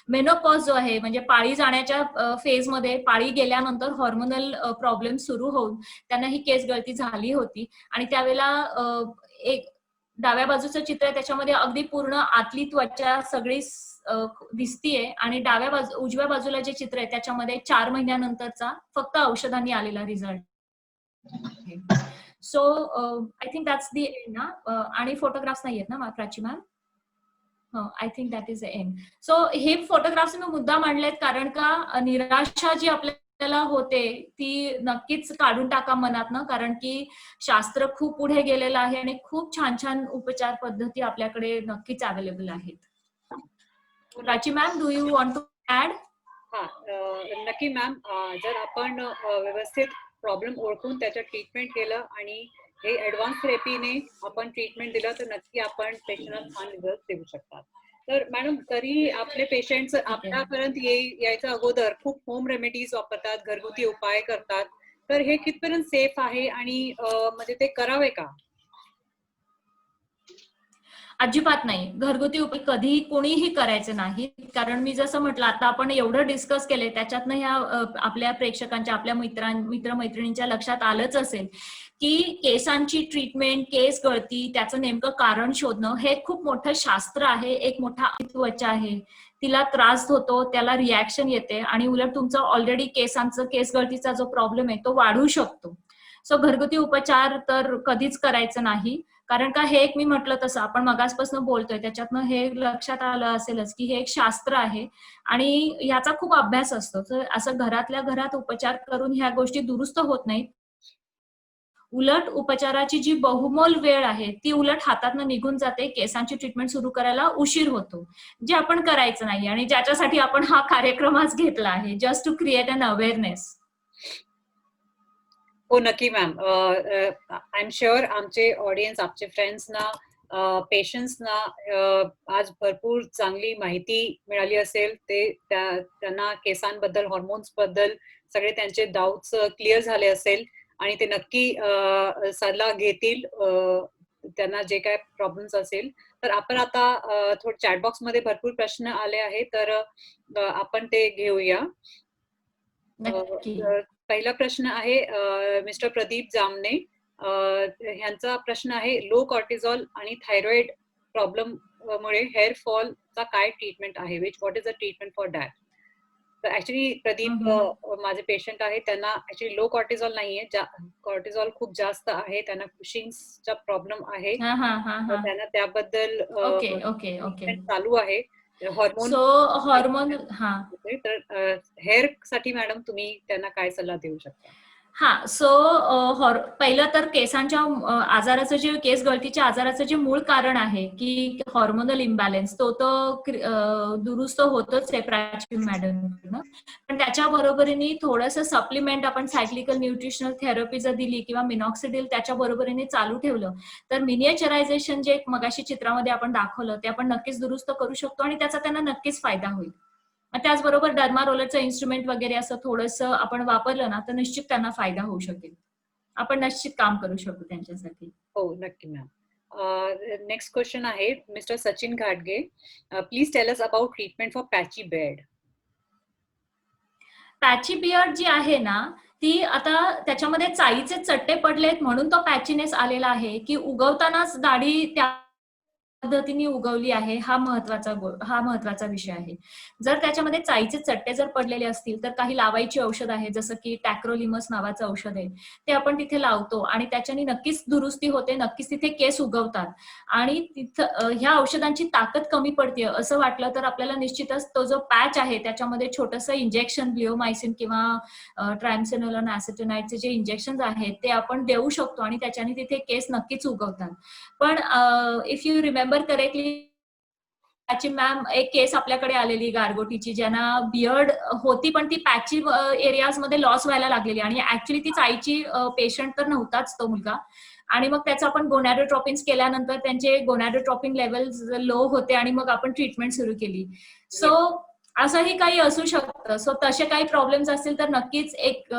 मेनोपॉज जो आहे, म्हणजे पाळी जाण्याच्या फेजमध्ये, पाळी गेल्यानंतर हॉर्मोनल प्रॉब्लेम सुरू होऊन त्यांना ही केस गळती झाली होती. आणि त्यावेळेला एक डाव्या बाजूचं चित्र आहे, त्याच्यामध्ये अगदी पूर्ण आतली त्वचा सगळी दिसतीये, आणि उजव्या बाजूला जे चित्र आहे त्याच्यामध्ये 4 महिन्यानंतरचा फक्त औषधांनी आलेला result. So I think that's the end ना. आणि फोटोग्राफ्स नाही आहेत ना Prachi ma'am? I think that is the end. So हे फोटोग्राफ्स मी मुद्दाम आणलेत कारण का निराशा जी आपल्याला होते ती नक्कीच काढून टाका मनातनं, कारण की शास्त्र खूप पुढे गेलेलं आहे आणि खूप छान छान उपचार पद्धती आपल्याकडे नक्कीच अवेलेबल आहेत. Prachi ma'am, do you want to add? नक्की मॅम. जर आपण व्यवस्थित प्रॉब्लेम ओळखून त्याचं ट्रीटमेंट केलं आणि हे ऍडव्हान्स थेरपीने आपण ट्रीटमेंट दिलं तर नक्की आपण पेशंटला छान रिझल्ट देऊ शकतात. तर मॅडम, तरी आपले पेशंट्स आपल्यापर्यंत यायच्या अगोदर खूप होम रेमेडीज वापरतात, घरगुती उपाय करतात, तर हे कितपर्यंत सेफ आहे आणि म्हणजे ते करावे का? अजिबात नाही. घरगुती उपाय कधीही कोणीही करायचे नाही, कारण मी जसं म्हटलं आता आपण एवढं डिस्कस केले, त्याच्यातनं ह्या आपल्या प्रेक्षकांच्या, आपल्या मित्रमैत्रिणींच्या लक्षात आलंच असेल की केसांची ट्रीटमेंट, केस गळती, त्याचं नेमकं कारण शोधणं हे खूप मोठं शास्त्र आहे, एक मोठा त्वचा आहे, तिला त्रास होतो, त्याला रिॲक्शन येते आणि उलट तुमचं ऑलरेडी केस गळतीचा जो प्रॉब्लेम आहे तो वाढू शकतो. सो घरगुती उपचार तर कधीच करायचं नाही, कारण का हे एक मी म्हटलं तसं आपण मगासपासून बोलतोय त्याच्यातनं हे लक्षात आलं असेलच की हे एक शास्त्र आहे आणि याचा खूप अभ्यास असतो. तर असं घरातल्या घरात उपचार करून ह्या गोष्टी दुरुस्त होत नाहीत. उलट उपचाराची जी बहुमोल वेळ आहे ती उलट हातातनं निघून जाते, केसांची ट्रीटमेंट सुरू करायला उशीर होतो, जे आपण करायचं नाही आणि ज्याच्यासाठी आपण हा कार्यक्रमच घेतला आहे, just to create an awareness. हो नक्की मॅम. आय एम शुअर आमचे ऑडियन्स, आमचे फ्रेंड्सना, पेशंट्सना आज भरपूर चांगली माहिती मिळाली असेल. त्यांना केसांबद्दल, हॉर्मोन्स बद्दल सगळे त्यांचे डाऊट्स क्लिअर झाले असेल आणि ते नक्की सल्ला घेतील त्यांना जे काय प्रॉब्लेम्स असेल. तर आपण आता थोडं चॅटबॉक्स मध्ये भरपूर प्रश्न आले आहेत, तर आपण ते घेऊया. पहिला प्रश्न आहे मिस्टर प्रदीप जामने यांचा प्रश्न आहे, लो कॉर्टिझॉल आणि थायरॉइड प्रॉब्लेम मुळे हेअर फॉल चा काय ट्रीटमेंट आहे, what is the treatment for that? तर ऍक्च्युली प्रदीप माझे पेशंट आहे, त्यांना ऍक्च्युली लो कॉर्टिझॉल नाहीये, कॉर्टिझॉल खूप जास्त आहे, त्यांना कुशिंगचा प्रॉब्लेम आहे, त्यांना त्याबद्दल चालू आहे. हॉर्मोन तर हेअर साठी मॅडम तुम्ही त्यांना काय सल्ला देऊ शकता? हा, सो पहिलं तर केसांच्या आजाराचं जे केस गळतीच्या आजाराचं जे मूळ कारण आहे की हॉर्मोनल इम्बॅलन्स, तो दुरुस्त होतच आहे प्राची मॅडम. पण त्याच्या बरोबरीने थोडंसं सप्लिमेंट आपण सायक्लिकल न्यूट्रिशनल थेरपी जर दिली किंवा मिनॉक्सिडिल त्याच्या बरोबरीने चालू ठेवलं तर मिनिएचरायझेशन जे मगाशी चित्रामध्ये आपण दाखवलं ते आपण नक्कीच दुरुस्त करू शकतो आणि त्याचा त्यांना नक्कीच फायदा होईल. त्याचबरोबर डर्मा रोलरचं इन्स्ट्रुमेंट वगैरे असं थोडंसं आपण वापरलं ना तर निश्चित त्यांना फायदा होऊ शकेल. आपण निश्चित काम करू शकू त्यांच्यासाठी. हो, नक्की मॅम. नेक्स्ट क्वेश्चन आहे मिस्टर सचिन घाटगे. Please tell us about treatment for patchy beard. Patchy beard जी आहे ना ती आता त्याच्यामध्ये चाईचे चट्टे पडलेत म्हणून तो पॅचीनेस आलेला आहे की उगवतानाच दाढी त्या पद्धतीने उगवली आहे, हा महत्वाचा विषय आहे. जर त्याच्यामध्ये चाईचे चट्टे जर पडलेले असतील तर काही लावायची औषध आहे, जसं की टॅक्रोलिमस नावाचं औषध आहे, ते आपण तिथे लावतो आणि त्याच्याने नक्कीच दुरुस्ती होते, नक्कीच तिथे केस उगवतात. आणि तिथं ह्या औषधांची ताकद कमी पडते असं वाटलं तर आपल्याला निश्चितच तो जो पॅच आहे त्याच्यामध्ये छोटंसं इंजेक्शन ब्लिओमायसिन किंवा ट्रायमसिनोलन ॲसिटोनाइटचे जे इंजेक्शन आहेत ते आपण देऊ शकतो आणि त्याच्याने तिथे केस नक्कीच उगवतात. पण इफ यू रिमेंबर करेक्टली त्याची मॅम एक केस आपल्याकडे आलेली गारगोटीची, ज्यांना बियर्ड होती पण ती पॅची एरियाज मध्ये लॉस व्हायला लागलेली आणि ऍक्च्युली ती चाईची पेशंट तर नव्हताच तो मुलगा. आणि मग त्याचं आपण गोनॅडोट्रॉपिन्स केल्यानंतर त्यांचे गोनॅडोट्रॉपिन लेवल्स लो होते आणि मग आपण ट्रीटमेंट सुरू केली. सो असंही काही असू शकतं. सो तसे काही प्रॉब्लेम्स असतील तर नक्कीच एक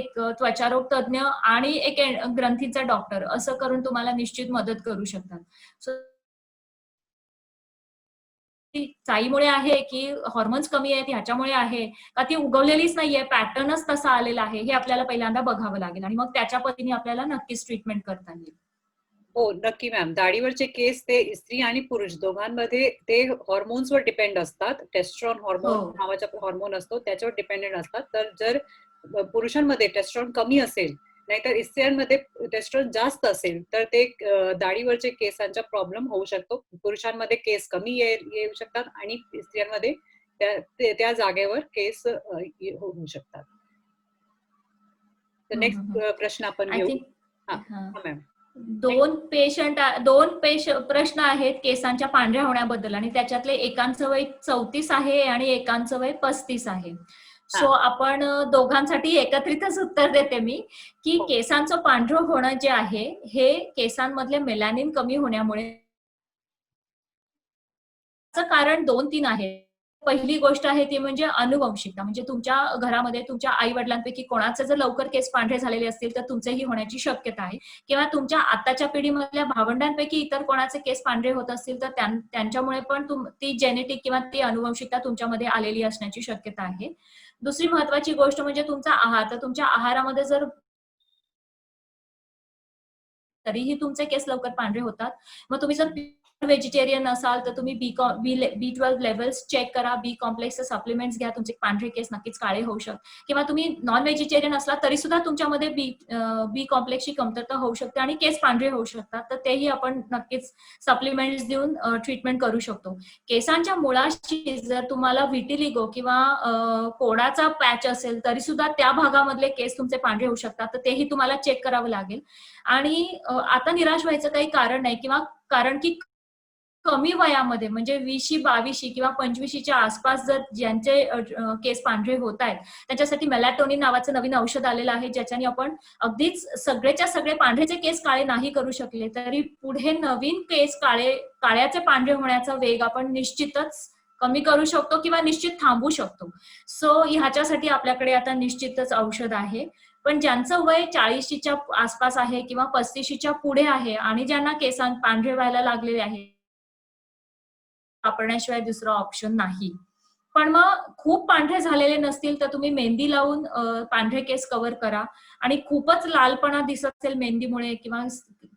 त्वचारोग तज्ज्ञ आणि एक ग्रंथीचा डॉक्टर असं करून तुम्हाला निश्चित मदत करू शकतात. सो ती चाईमुळे आहे की हॉर्मोन्स कमी आहेत ह्याच्यामुळे आहे का ती उगवलेलीच नाहीये, पॅटर्नच तसा आलेला आहे, हे आपल्याला पहिल्यांदा बघावं लागेल आणि मग त्याच्या पद्धतीने आपल्याला नक्कीच ट्रीटमेंट करता येईल. हो, नक्की मॅम. दाढीवरचे केस ते स्त्री आणि पुरुष दोघांमध्ये ते हॉर्मोन्सवर डिपेंड असतात. टेस्टोस्टेरॉन हो. हॉर्मोन नावाचा हॉर्मोन असतो त्याच्यावर डिपेंडेंट असतात. तर जर पुरुषांमध्ये टेस्टोस्टेरॉन कमी असेल नाहीतर स्त्रियांमध्ये टेस्टोस्टेरॉन जास्त असेल तर ते दाढीवरचे केसांचा प्रॉब्लेम होऊ शकतो. पुरुषांमध्ये केस कमी येऊ शकतात आणि स्त्रियांमध्ये त्या जागेवर केस होऊ शकतात. तर नेक्स्ट प्रश्न आपण आय घेऊ. थिंक हा मॅम. दोन प्रश्न आहेत केसांच्या पांढऱ्या होण्याबद्दल आणि त्याच्यातले एकांचं वय 34 आहे आणि एकांचं वय 35 आहे. सो आपण दोघांसाठी एकत्रितच उत्तर देते मी की केसांचं पांढरं होणं जे आहे हे केसांमधले मेलॅनिन कमी होण्यामुळे कारण 2-3 आहे. पहिली गोष्ट आहे ती म्हणजे अनुवंशिकता, म्हणजे तुमच्या घरामध्ये तुमच्या आई वडिलांपैकी कोणाचे जर लवकर केस पांढरे झालेले असतील तर तुमचेही होण्याची शक्यता आहे. किंवा तुमच्या आताच्या पिढीमधल्या भावंडांपैकी इतर कोणाचे केस पांढरे होत असतील तर त्यांच्यामुळे पण ती जेनेटिक किंवा ती अनुवंशिकता तुमच्यामध्ये आलेली असण्याची शक्यता आहे. दुसरी महत्वाची गोष्ट म्हणजे तुमचा आहार. तर तुमच्या आहारामध्ये जर तरीही तुमचे केस लवकर पांढरे होतात. मग तुम्ही जर व्हेजिटेरियन असाल तर तुम्ही B12 लेवल्स चेक करा, बी कॉम्प्लेक्सचे सप्लिमेंट्स घ्या, तुमचे पांढरे केस नक्कीच काळे होऊ शकतात. किंवा तुम्ही नॉन व्हेजिटेरियन असला तरी सुद्धा तुमच्यामध्ये बी कॉम्प्लेक्सची कमतरता होऊ शकते आणि केस पांढरे होऊ शकतात. तर तेही आपण नक्कीच सप्लिमेंट्स देऊन ट्रीटमेंट करू शकतो. केसांच्या मुळाशी जर तुम्हाला व्हिटिलिगो किंवा कोडाचा पॅच असेल तरी सुद्धा त्या भागामधले केस तुमचे पांढरे होऊ शकतात. तर तेही तुम्हाला चेक करावं लागेल. आणि आता निराश व्हायचं काही कारण नाही, किंवा कारण की कमी वयामध्ये म्हणजे 20शी किंवा 25च्या आसपास जर ज्यांचे केस पांढरे होत आहेत त्याच्यासाठी मेलॅटोनिन नावाचं नवीन औषध आलेलं आहे, ज्याच्याने आपण अगदीच सगळेच्या सगळे पांढरेचे केस काळे नाही करू शकले तरी पुढे नवीन केस काळ्याचे पांढरे होण्याचा वेग आपण निश्चितच कमी करू शकतो किंवा निश्चित थांबवू शकतो. सो ह्याच्यासाठी आपल्याकडे आता निश्चितच औषध आहे. पण ज्यांचं वय 40च्या आसपास आहे किंवा 35च्या पुढे आहे आणि ज्यांना केसांत पांढरे व्हायला लागलेले आहे, वापरण्याशिवाय दुसरा ऑप्शन नाही. पण मग खूप पांढरे झालेले नसतील तर तुम्ही मेहंदी लावून पांढरे केस कव्हर करा. आणि खूपच लालपणा दिसत असेल मेहंदीमुळे किंवा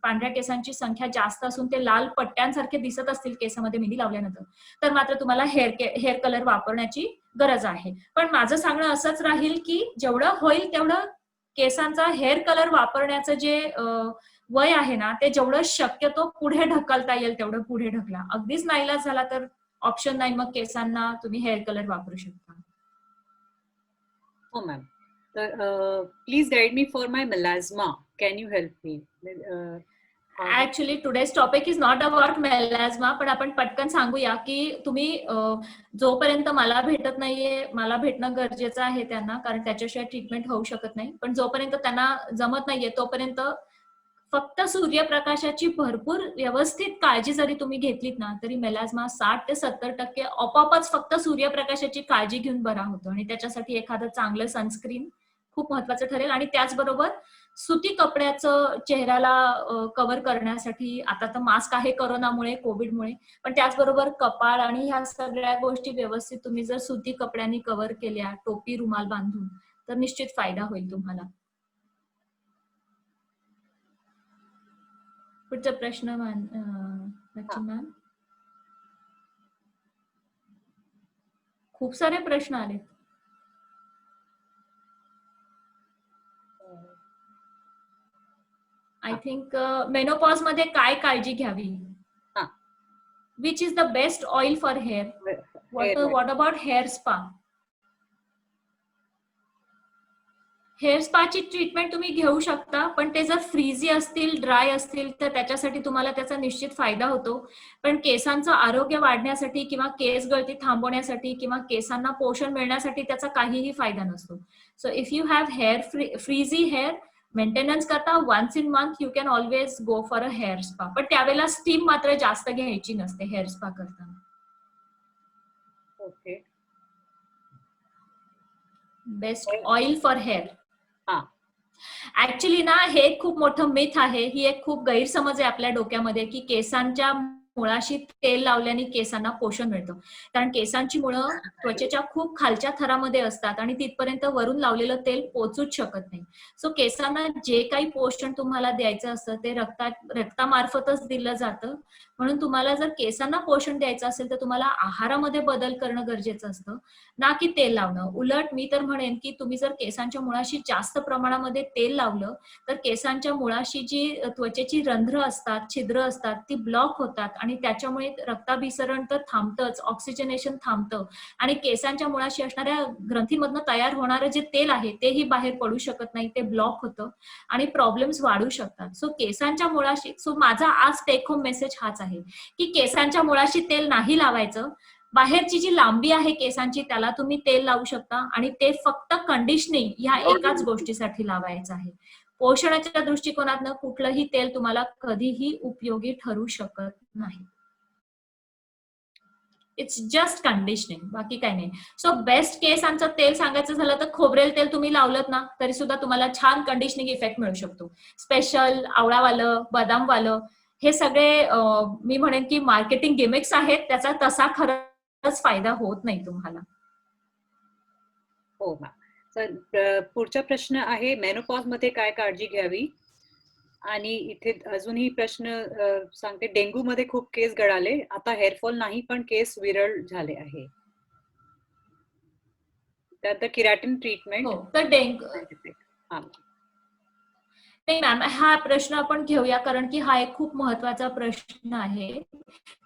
पांढऱ्या केसांची संख्या जास्त असून ते लाल पट्ट्यांसारखे दिसत असतील केसामध्ये मेहंदी लावल्यानंतर, तर मात्र तुम्हाला हेअर कलर वापरण्याची गरज आहे. पण माझं सांगणं असंच राहील की जेवढं होईल तेवढं केसांचा हेअर कलर वापरण्याचं जे वय आहे ना ते जेवढं शक्यतो पुढे ढकलता येईल तेवढं पुढे ढकला. अगदीच नाईलाज झाला तर ऑप्शन नाही, मग केसांना तुम्ही हेअर कलर वापरू शकता. हो मॅम. तर please guide me for my melasma. Can you help me? Actually today's topic is not about melasma, पण आपण पटकन सांगूया की तुम्ही जोपर्यंत मला भेटत नाहीये, मला भेटणं गरजेचं आहे त्यांना, कारण त्याच्याशिवाय ट्रीटमेंट होऊ शकत नाही. पण जोपर्यंत त्यांना जमत नाहीये तोपर्यंत फक्त सूर्यप्रकाशाची भरपूर व्यवस्थित काळजी जरी तुम्ही घेतलीत ना, तरी मेलाझ्मा 60 ते 70% आपोआपच फक्त सूर्यप्रकाशाची काळजी घेऊन बरा होतो. आणि त्याच्यासाठी एखादं चांगलं सनस्क्रीन खूप महत्वाचं ठरेल. आणि त्याचबरोबर सुती कपड्याचं चेहऱ्याला कव्हर करण्यासाठी, आता तर मास्क आहे कोरोनामुळे, कोविडमुळे, पण त्याचबरोबर कपाळ आणि ह्या सगळ्या गोष्टी व्यवस्थित तुम्ही जर सुती कपड्यांनी कव्हर केल्या, टोपी रुमाल बांधून, तर निश्चित फायदा होईल तुम्हाला. पुढचा प्रश्न मॅम. खूप सारे प्रश्न आले. आय थिंक मेनोपॉज मध्ये काय काळजी घ्यावी? Which is the best oil for hair? What about hair spa? Hair स्पाची ट्रीटमेंट तुम्ही घेऊ शकता, पण ते जर फ्रीझी असतील, ड्राय असतील, तर त्याच्यासाठी तुम्हाला त्याचा निश्चित फायदा होतो. पण केसांचं आरोग्य वाढण्यासाठी किंवा केस गळती थांबवण्यासाठी किंवा केसांना पोषण मिळण्यासाठी त्याचा काहीही फायदा नसतो. So if you have hair frizzy hair maintenance करता, once in month you can always go for a hair spa. पण त्यावेळेला स्टीम मात्र जास्त घ्यायची नसते हेअर स्पा करताना. Okay. Best oil for hair. Actually ना, हे खूप मोठं मिथ आहे, ही एक खूप गैरसमज आहे आपल्या डोक्यामध्ये, की केसांच्या मुळाशी तेल लावल्याने केसांना पोषण मिळतं. कारण केसांची मुळं त्वचेच्या खूप खालच्या थरामध्ये असतात आणि तिथपर्यंत वरून लावलेलं तेल पोचूच शकत नाही. सो केसांना जे काही पोषण तुम्हाला द्यायचं असतं ते रक्तामार्फतच दिलं जातं. म्हणून तुम्हाला जर केसांना पोषण द्यायचं असेल तर तुम्हाला आहारामध्ये बदल करणं गरजेचं असतं, ना की तेल लावणं. उलट मी तर म्हणेन की तुम्ही जर केसांच्या मुळाशी जास्त प्रमाणामध्ये तेल लावलं तर केसांच्या मुळाशी जी त्वचेची रंध्र असतात, छिद्र असतात, ती ब्लॉक होतात आणि त्याच्यामुळे रक्ताभिसरण तर थांबतंच, ऑक्सिजनेशन थांबतं आणि केसांच्या मुळाशी असणाऱ्या ग्रंथीमधनं तयार होणारं जे तेल आहे तेही बाहेर पडू शकत नाही, ते ब्लॉक होतं आणि प्रॉब्लेम्स वाढू शकतात. सो केसांच्या मुळाशी, सो माझा आज टेक होम मेसेज हाच आहे की केसांच्या मुळाशी तेल नाही लावायचं. बाहेरची जी लांबी आहे केसांची त्याला तुम्ही तेल लावू शकता आणि ते फक्त कंडिशनिंग ह्या एकाच गोष्टीसाठी लावायचं आहे. पोषणाच्या दृष्टिकोनातनं कुठलंही तेल तुम्हाला कधीही उपयोगी ठरू शकत नाही. इट्स जस्ट कंडिशनिंग, बाकी काही नाही. सो बेस्ट केसांचं तेल सांगायचं झालं तर खोबरेल तेल तुम्ही लावलत ना तरी सुद्धा तुम्हाला छान कंडिशनिंग इफेक्ट मिळू शकतो. स्पेशल आवळावालं, बदामवालं, हे सगळे मी म्हणेन की मार्केटिंग गिमिक्स आहेत, त्याचा तसा खरंच फायदा होत नाही तुम्हाला. हो मॅम. तर पुढचा प्रश्न आहे, मेनोपॉज मध्ये काय काळजी घ्यावी? आणि इथे अजूनही प्रश्न सांगते, डेंग्यू मध्ये खूप केस गळाले, आता हेअरफॉल नाही पण केस विरळ झाले आहे. त्यानंतर किराटिन ट्रीटमेंट. हो, तर डेंग्यू नाही मॅम, हा प्रश्न आपण घेऊया कारण की हा एक खूप महत्वाचा प्रश्न आहे.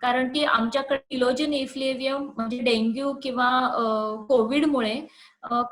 कारण की आमच्याकडे टिलोजिन इफ्लेवियम म्हणजे डेंग्यू किंवा कोविडमुळे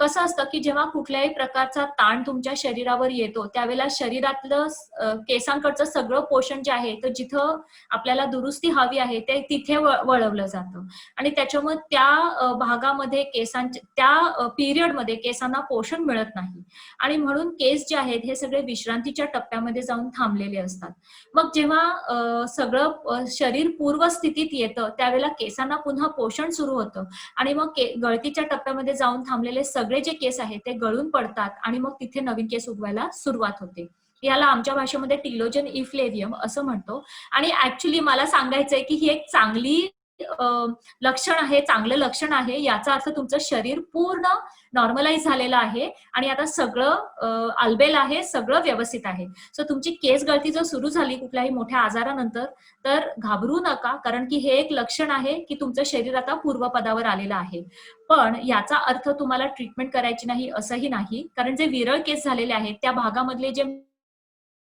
कसं असतं की जेव्हा कुठल्याही प्रकारचा ताण तुमच्या शरीरावर येतो त्यावेळेला शरीरातलं केसांकडचं सगळं पोषण जे आहे तर जिथं आपल्याला दुरुस्ती हवी आहे ते तिथे वळवलं जातं आणि त्याच्यामुळे त्या भागामध्ये केसांच्या त्या पिरियडमध्ये केसांना पोषण मिळत नाही आणि म्हणून केस जे आहेत हे सगळे विश्रांतीच्या टप्प्यामध्ये जाऊन थांबलेले असतात. मग जेव्हा सगळं शरीर पूर्वस्थितीत येतं त्यावेळेला केसांना पुन्हा पोषण सुरू होतं आणि मग गळतीच्या टप्प्यामध्ये जाऊन थांबलेले सगळे जे केस आहेत ते गळून पडतात आणि मग तिथे नवीन केस उगवायला सुरुवात होते. याला आमच्या भाषेमध्ये टिलोजन इफ्लेवियम असं म्हणतो. आणि ऍक्च्युली मला सांगायचंय की ही एक चांगली लक्षण आहे, चांगलं लक्षण आहे. याचा अर्थ तुमचं शरीर पूर्ण नॉर्मलाइज झालेलं आहे आणि आता सगळं आलबेल आहे, सगळं व्यवस्थित आहे. सो तुमची केस गळती जर सुरू झाली कुठल्याही मोठ्या आजारानंतर तर घाबरू नका, कारण की हे एक लक्षण आहे की तुमचं शरीर आता पूर्वपदावर आलेलं आहे. पण याचा अर्थ तुम्हाला ट्रीटमेंट करायची नाही असंही नाही, कारण जे विरळ केस झालेले आहेत त्या भागामधले जे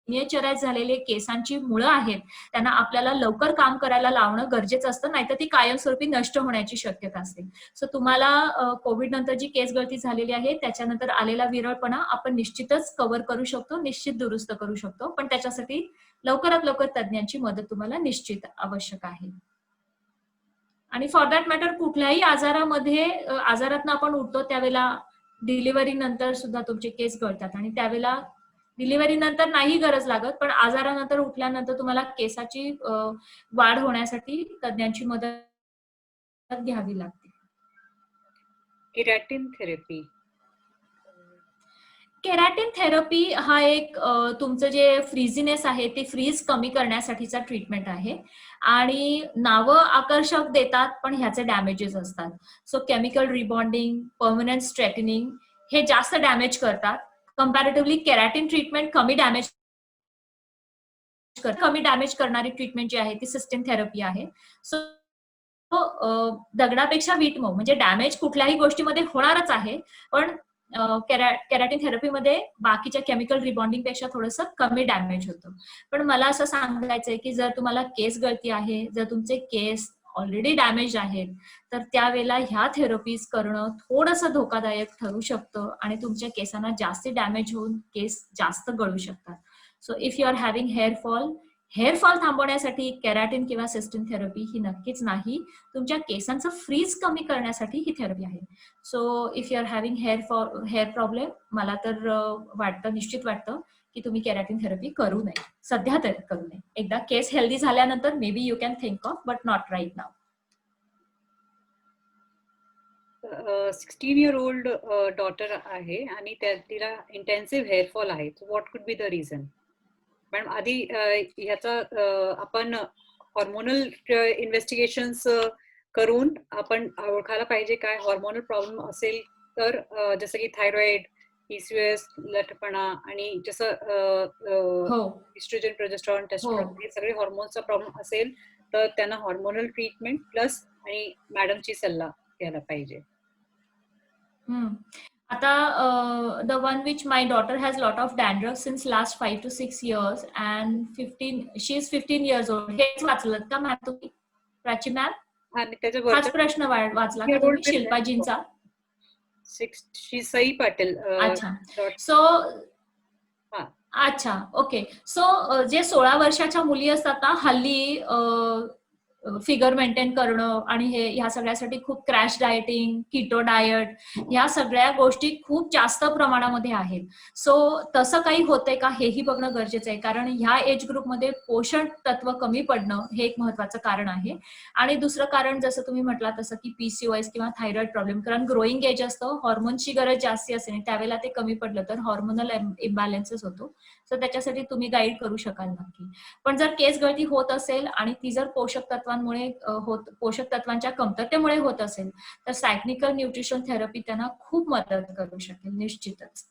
मिनिएचराइज झालेले केसांची मुळं आहेत त्यांना आपल्याला लवकर काम करायला लावणं गरजेचं असतं, नाहीतर ती कायमस्वरूपी नष्ट होण्याची शक्यता असते. सो तुम्हाला कोविड नंतर जी केस गळती झालेली आहे त्याच्यानंतर आलेला विरळपणा आपण निश्चितच कव्हर करू शकतो, निश्चित दुरुस्त करू शकतो, पण त्याच्यासाठी लवकरात लवकर तज्ञांची मदत तुम्हाला निश्चित आवश्यक आहे. आणि फॉर दॅट मॅटर कुठल्याही आजारामध्ये आजारातनं आपण उठतो त्यावेळेला डिलिव्हरी नंतर सुद्धा तुमचे केस गळतात आणि त्यावेळेला डिलिव्हरी नंतर नाही गरज लागत, पण आजारानंतर उठल्यानंतर तुम्हाला केसाची वाढ होण्यासाठी तज्ञांची मदत घ्यावी लागते. केरॅटिन थेरपी. केरॅटिन थेरपी हा एक तुमचं जे फ्रीझीनेस आहे ते फ्रीज कमी करण्यासाठीचा ट्रीटमेंट आहे आणि नावं आकर्षक देतात पण ह्याचे डॅमेजेस असतात. So chemical rebonding, permanent straightening हे जास्त डॅमेज करतात. कम्पॅरेटिव्हली केरॅटिन ट्रीटमेंट कमी डॅमेज करणारी ट्रीटमेंट जी आहे ती सिस्टीम थेरपी आहे. सो दगडापेक्षा वीट मऊ म्हणजे डॅमेज कुठल्याही गोष्टीमध्ये होणारच आहे, पण केरॅटिन थेरपीमध्ये बाकीच्या केमिकल रिबॉन्डिंग पेक्षा थोडंसं कमी डॅमेज होतं. पण मला असं सांगायचंय की जर तुम्हाला केस गळती आहे, जर तुमचे केस ऑलरेडी डॅमेज आहेत, तर त्यावेळेला ह्या थेरपीज करणं थोडंसं धोकादायक ठरू शकतं आणि तुमच्या केसांना जास्त डॅमेज होऊन केस जास्त गळू शकतात. So if you are having hair fall थांबवण्यासाठी केरॅटिन किंवा सिस्टीम थेरपी ही नक्कीच नाही, तुमच्या केसांचं फ्रीज कमी करण्यासाठी ही थेरपी आहे. So if you are having hair problem, मला तर निश्चित वाटतं की तुम्ही केरॅटिन थेरपी करू नये, सध्या तर करू नये. एकदा केस हेल्दी झाल्यानंतर maybe you can think of, but not right now. 16-year-old daughter आहे आणि तिला इंटेन्सिव्ह हेअरफॉल आहे. What could be the reason? Madam आधी ह्याचा आपण हॉर्मोनल इन्व्हेस्टिगेशन्स करून आपण ओळखायला पाहिजे काय हॉर्मोनल प्रॉब्लेम असेल तर जसं की थायरॉइड, PCOS, लठपणा आणि जसं इस्ट्रोजन, प्रोजेस्टेरॉन, टेस्टोस्टेरॉन हे सगळे हॉर्मोनचा प्रॉब्लेम असेल तर त्यांना हॉर्मोनल ट्रीटमेंट प्लस आणि मॅडमची सल्ला घ्यायला पाहिजे. आता the one which my daughter has lot of dandruff since last 5 to 6 years and she is 15 years old. हेच वाचलं का मॅम तुम्ही, प्राची मॅम? हाच प्रश्न वाचला का तुम्ही शिल्पाजींचा? सई पाटील. अच्छा. सो अच्छा, ओके. सो जे 16 वर्षाच्या मुली असतात ना हल्ली फिगर मेंटेन करणं आणि ह्या सगळ्यासाठी खूप क्रॅश डायटिंग, कीटो डायट ह्या सगळ्या गोष्टी खूप जास्त प्रमाणामध्ये आहेत. सो तसं काही होतंय का हेही बघणं गरजेचं आहे, कारण ह्या एज ग्रुपमध्ये पोषण तत्व कमी पडणं हे एक महत्वाचं कारण आहे. आणि दुसरं कारण जसं तुम्ही म्हटलं तसं की PCOS किंवा थायरॉइड प्रॉब्लेम, कारण ग्रोईंग एज असतं, हॉर्मोनची गरज जास्ती असते, त्यावेळेला ते कमी पडलं तर हॉर्मोनल इम्बॅलन्सेस होतो. सो त्याच्यासाठी तुम्ही गाईड करू शकाल नक्की. पण जर केस गळती होत असेल आणि ती जर पोषक तत्वांच्या कमतरतेमुळे होत असेल तर सायक्लिकल न्यूट्रिशन थेरपी त्यांना खूप मदत करू शकेल निश्चितच.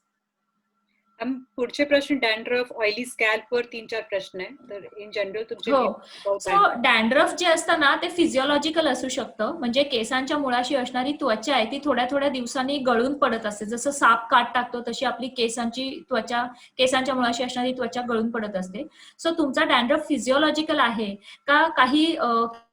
पुढचे प्रश्न डॅन्ड्रफ, ऑइली स्कॅल्प वर 3-4 प्रश्न आहे, तर इन जनरल तुमचे. सो डॅन्ड्रफ जे असतं ना ते फिजिओलॉजिकल असू शकतं, म्हणजे केसांच्या मुळाशी असणारी त्वचा आहे ती थोड्या थोड्या दिवसांनी गळून पडत असते. जसं साप काट टाकतो तशी आपली केसांच्या मुळाशी असणारी त्वचा गळून पडत असते. सो तुमचा डॅन्ड्रफ फिजिओलॉजिकल आहे का काही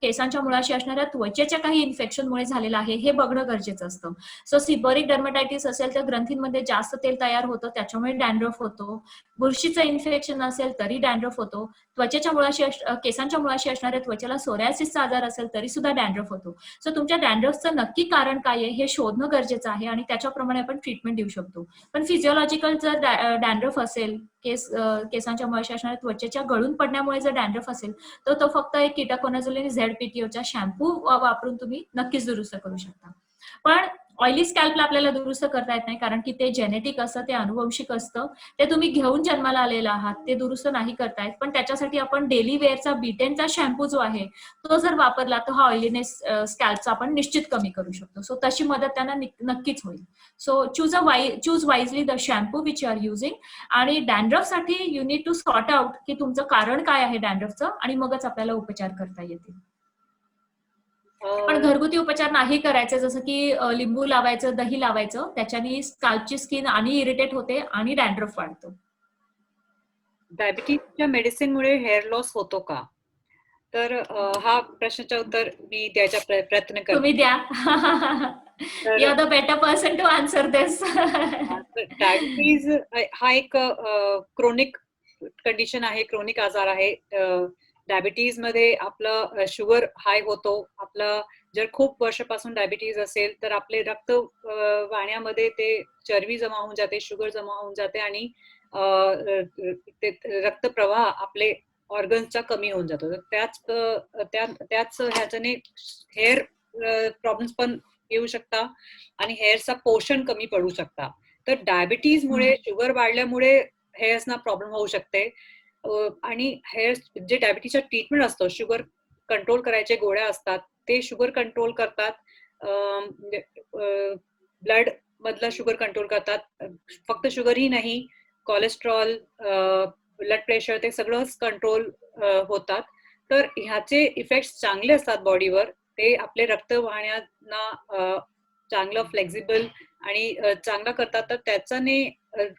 केसांच्या मुळाशी असणाऱ्या त्वचेच्या काही इन्फेक्शनमुळे झालेलं आहे हे बघणं गरजेचं असतं. सो सिबोरिक डर्मेटायटिस असेल तर ग्रंथींमध्ये जास्त तेल तयार होतं त्याच्यामुळे डॅन्ड्रफ होतो. बुरशीचं इन्फेक्शन असेल तरी डॅन्ड्रफ होतो. केसांच्या मुळाशी असणाऱ्या त्वचेला सोरायसिसचा आजार असेल तरी सुद्धा डॅन्ड्रफ होतो. सो तुमच्या डॅन्ड्रफचं नक्की कारण काय आहे हे शोधणं गरजेचं आहे आणि त्याच्याप्रमाणे आपण ट्रीटमेंट देऊ शकतो. पण फिजिओलॉजिकल जर डॅन्ड्रफ असेल, केसांच्या मुळाशी असणाऱ्या त्वचेच्या गळून पडण्यामुळे जर डॅन्ड्रफ असेल तर तो फक्त एक कीटोकोनाझोल आणि ZPTOचा शॅम्पू वापरून तुम्ही नक्कीच दुरुस्त करू शकता. पण ऑइली स्कॅल्पला आपल्याला दुरुस्त करता येत नाही, कारण की ते जेनेटिक असतं, ते अनुवंशिक असतं, ते तुम्ही घेऊन जन्माला आलेला आहात, ते दुरुस्त नाही करता येत. पण त्याच्यासाठी आपण डेली वेअरचा B10चा शॅम्पू जो आहे तो जर वापरला तर हा ऑइलीनेस स्कॅल्पचा आपण निश्चित कमी करू शकतो. सो तशी मदत त्यांना नक्कीच होईल. So choose wisely the shampoo which you are using. आणि डॅन्ड्रफसाठी you need to sort out की तुमचं कारण काय आहे डॅन्ड्रफचं, आणि मगच आपल्याला उपचार करता येतील. पण घरगुती उपचार नाही करायचे, जसं की लिंबू लावायचं, दही लावायचं, त्याच्याने स्कॅल्पची स्किन आणि इरिटेट होते आणि डॅन्ड्रफ वाढतो. डायबिटीजच्या मेडिसिनमुळे हेअर लॉस होतो का? तर हा प्रश्नाचं उत्तर मी द्यायचा प्रयत्न तुम्ही करते. द्या. यू तर are the better person to answer this. Diabetes हा एक क्रोनिक कंडिशन आहे, क्रोनिक आजार आहे. डायबिटीज मध्ये आपलं शुगर हाय होतो. आपलं जर खूप वर्षापासून डायबिटीज असेल तर आपले रक्त वाहिन्यामध्ये ते चरबी जमा होऊन जाते, शुगर जमा होऊन जाते आणि ते रक्तप्रवाह आपले ऑर्गन्सचा कमी होऊन जातो. त्याच ह्याच्याने हेअर प्रॉब्लेम्स पण येऊ शकता आणि हेअरचा पोषण कमी पडू शकता. तर डायबिटीजमुळे, शुगर वाढल्यामुळे हेअर्सना प्रॉब्लेम होऊ शकते. आणि हेअर जे डायबिटीजचा ट्रीटमेंट असतो, शुगर कंट्रोल करायचे गोळ्या असतात, ते शुगर कंट्रोल करतात. ब्लड मधला शुगर कंट्रोल करतात. फक्त शुगरही नाही, कोलेस्ट्रॉल, ब्लड प्रेशर ते सगळंच कंट्रोल होतात. तर ह्याचे इफेक्ट्स चांगले असतात बॉडीवर. ते आपले रक्तवाहिन्यांना चांगलं फ्लेक्झिबल आणि चांगला करतात. तर त्याच्याने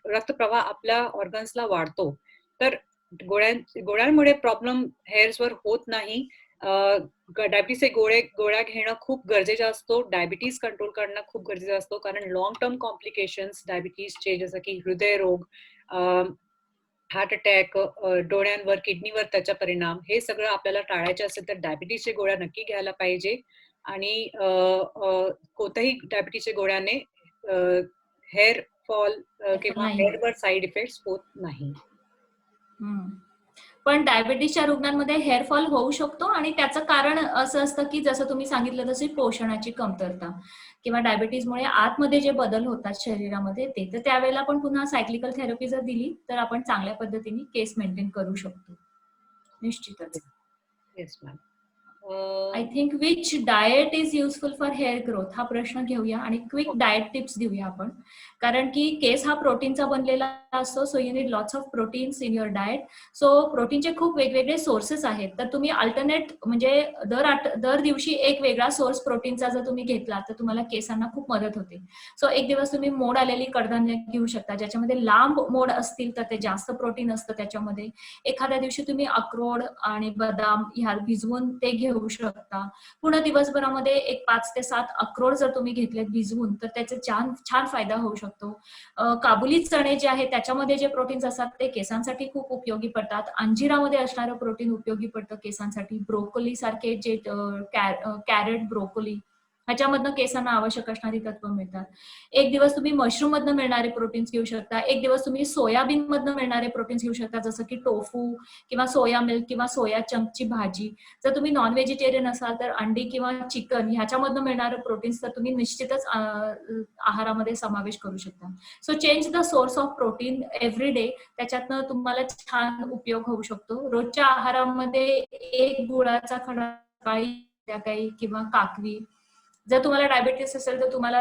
रक्तप्रवाह आपल्या ऑर्गन्सला वाढतो. तर गोळ्यांमुळे प्रॉब्लेम हेअर्सवर होत नाही. डायबिटीसचे गोळ्या घेणं खूप गरजेचं असतो. डायबिटीज कंट्रोल करणं खूप गरजेचं असतो, कारण लॉंग टर्म कॉम्प्लिकेशन्स डायबिटीजचे जसं की हृदयरोग, हार्ट अटॅक, डोळ्यांवर, किडनीवर त्याचा परिणाम, हे सगळं आपल्याला टाळायचे असेल तर डायबिटीजच्या गोळ्या नक्की घ्यायला पाहिजे. आणि कोणत्याही डायबिटीजच्या गोळ्याने हेअर फॉल किंवा नाही होत. हेअरवर साईड इफेक्ट्स होत नाही. पण डायबिटीसच्या रुग्णांमध्ये हेअरफॉल होऊ शकतो आणि त्याचं कारण असं असतं की जसं तुम्ही सांगितलं तशी पोषणाची कमतरता किंवा डायबिटीसमुळे आतमध्ये जे बदल होतात शरीरामध्ये ते. तर त्यावेळेला पण पुन्हा सायक्लिकल थेरपी जर दिली तर आपण चांगल्या पद्धतीने केस मेंटेन करू शकतो. निश्चितच. Yes ma'am. I think which diet is useful for hair growth हा प्रश्न घेऊया आणि क्विक डाएट टिप्स देऊया आपण. कारण की केस हा प्रोटीनचा बनलेला असतो, so you need lots of proteins in your diet. So प्रोटीनचे खूप वेगवेगळे सोर्सेस आहेत. तर तुम्ही अल्टरनेट म्हणजे दर दिवशी एक वेगळा सोर्स प्रोटीनचा जर तुम्ही घेतला तर तुम्हाला केसांना खूप मदत होते. सो एक दिवस तुम्ही मोड आलेली कडधान्य घेऊ शकता, ज्याच्यामध्ये लांब मोड असतील तर ते जास्त प्रोटीन असतं त्याच्यामध्ये. एखाद्या दिवशी तुम्ही अक्रोड आणि बदाम ह्या भिजवून ते घेऊ शकता. पूर्ण दिवसभरामध्ये एक 5 ते 7 अक्रोड जर तुम्ही घेतलेत भिजवून तर त्याचे छान छान फायदा होऊ शकतो. काबुली चणे जे आहेत त्याच्यामध्ये जे प्रोटीन्स असतात ते केसांसाठी खूप उपयोगी पडतात. अंजिरामध्ये असणारं प्रोटीन उपयोगी पडतं केसांसाठी. ब्रोकोली सारखे जे कॅरेट, ब्रोकोली ह्याच्यामधनं केसांना आवश्यक असणारी तत्व मिळतात. एक दिवस तुम्ही मशरूम मधनं मिळणारे प्रोटीन्स घेऊ शकता. एक दिवस तुम्ही सोयाबीन मधनं मिळणारे प्रोटीन्स घेऊ शकता, जसं की टोफू किंवा सोया मिल्क किंवा सोया चंकची भाजी. जर तुम्ही नॉन व्हेजिटेरियन असाल तर अंडी किंवा चिकन ह्याच्यामधनं मिळणारं प्रोटीन्स तर तुम्ही निश्चितच आहारामध्ये समावेश करू शकता. So change the source of protein every day. त्याच्यातनं तुम्हाला छान उपयोग होऊ शकतो. रोजच्या आहारामध्ये एक गुळाचा खडा सकाळी किंवा काकवी. जर तुम्हाला डायबिटीस असेल तर तुम्हाला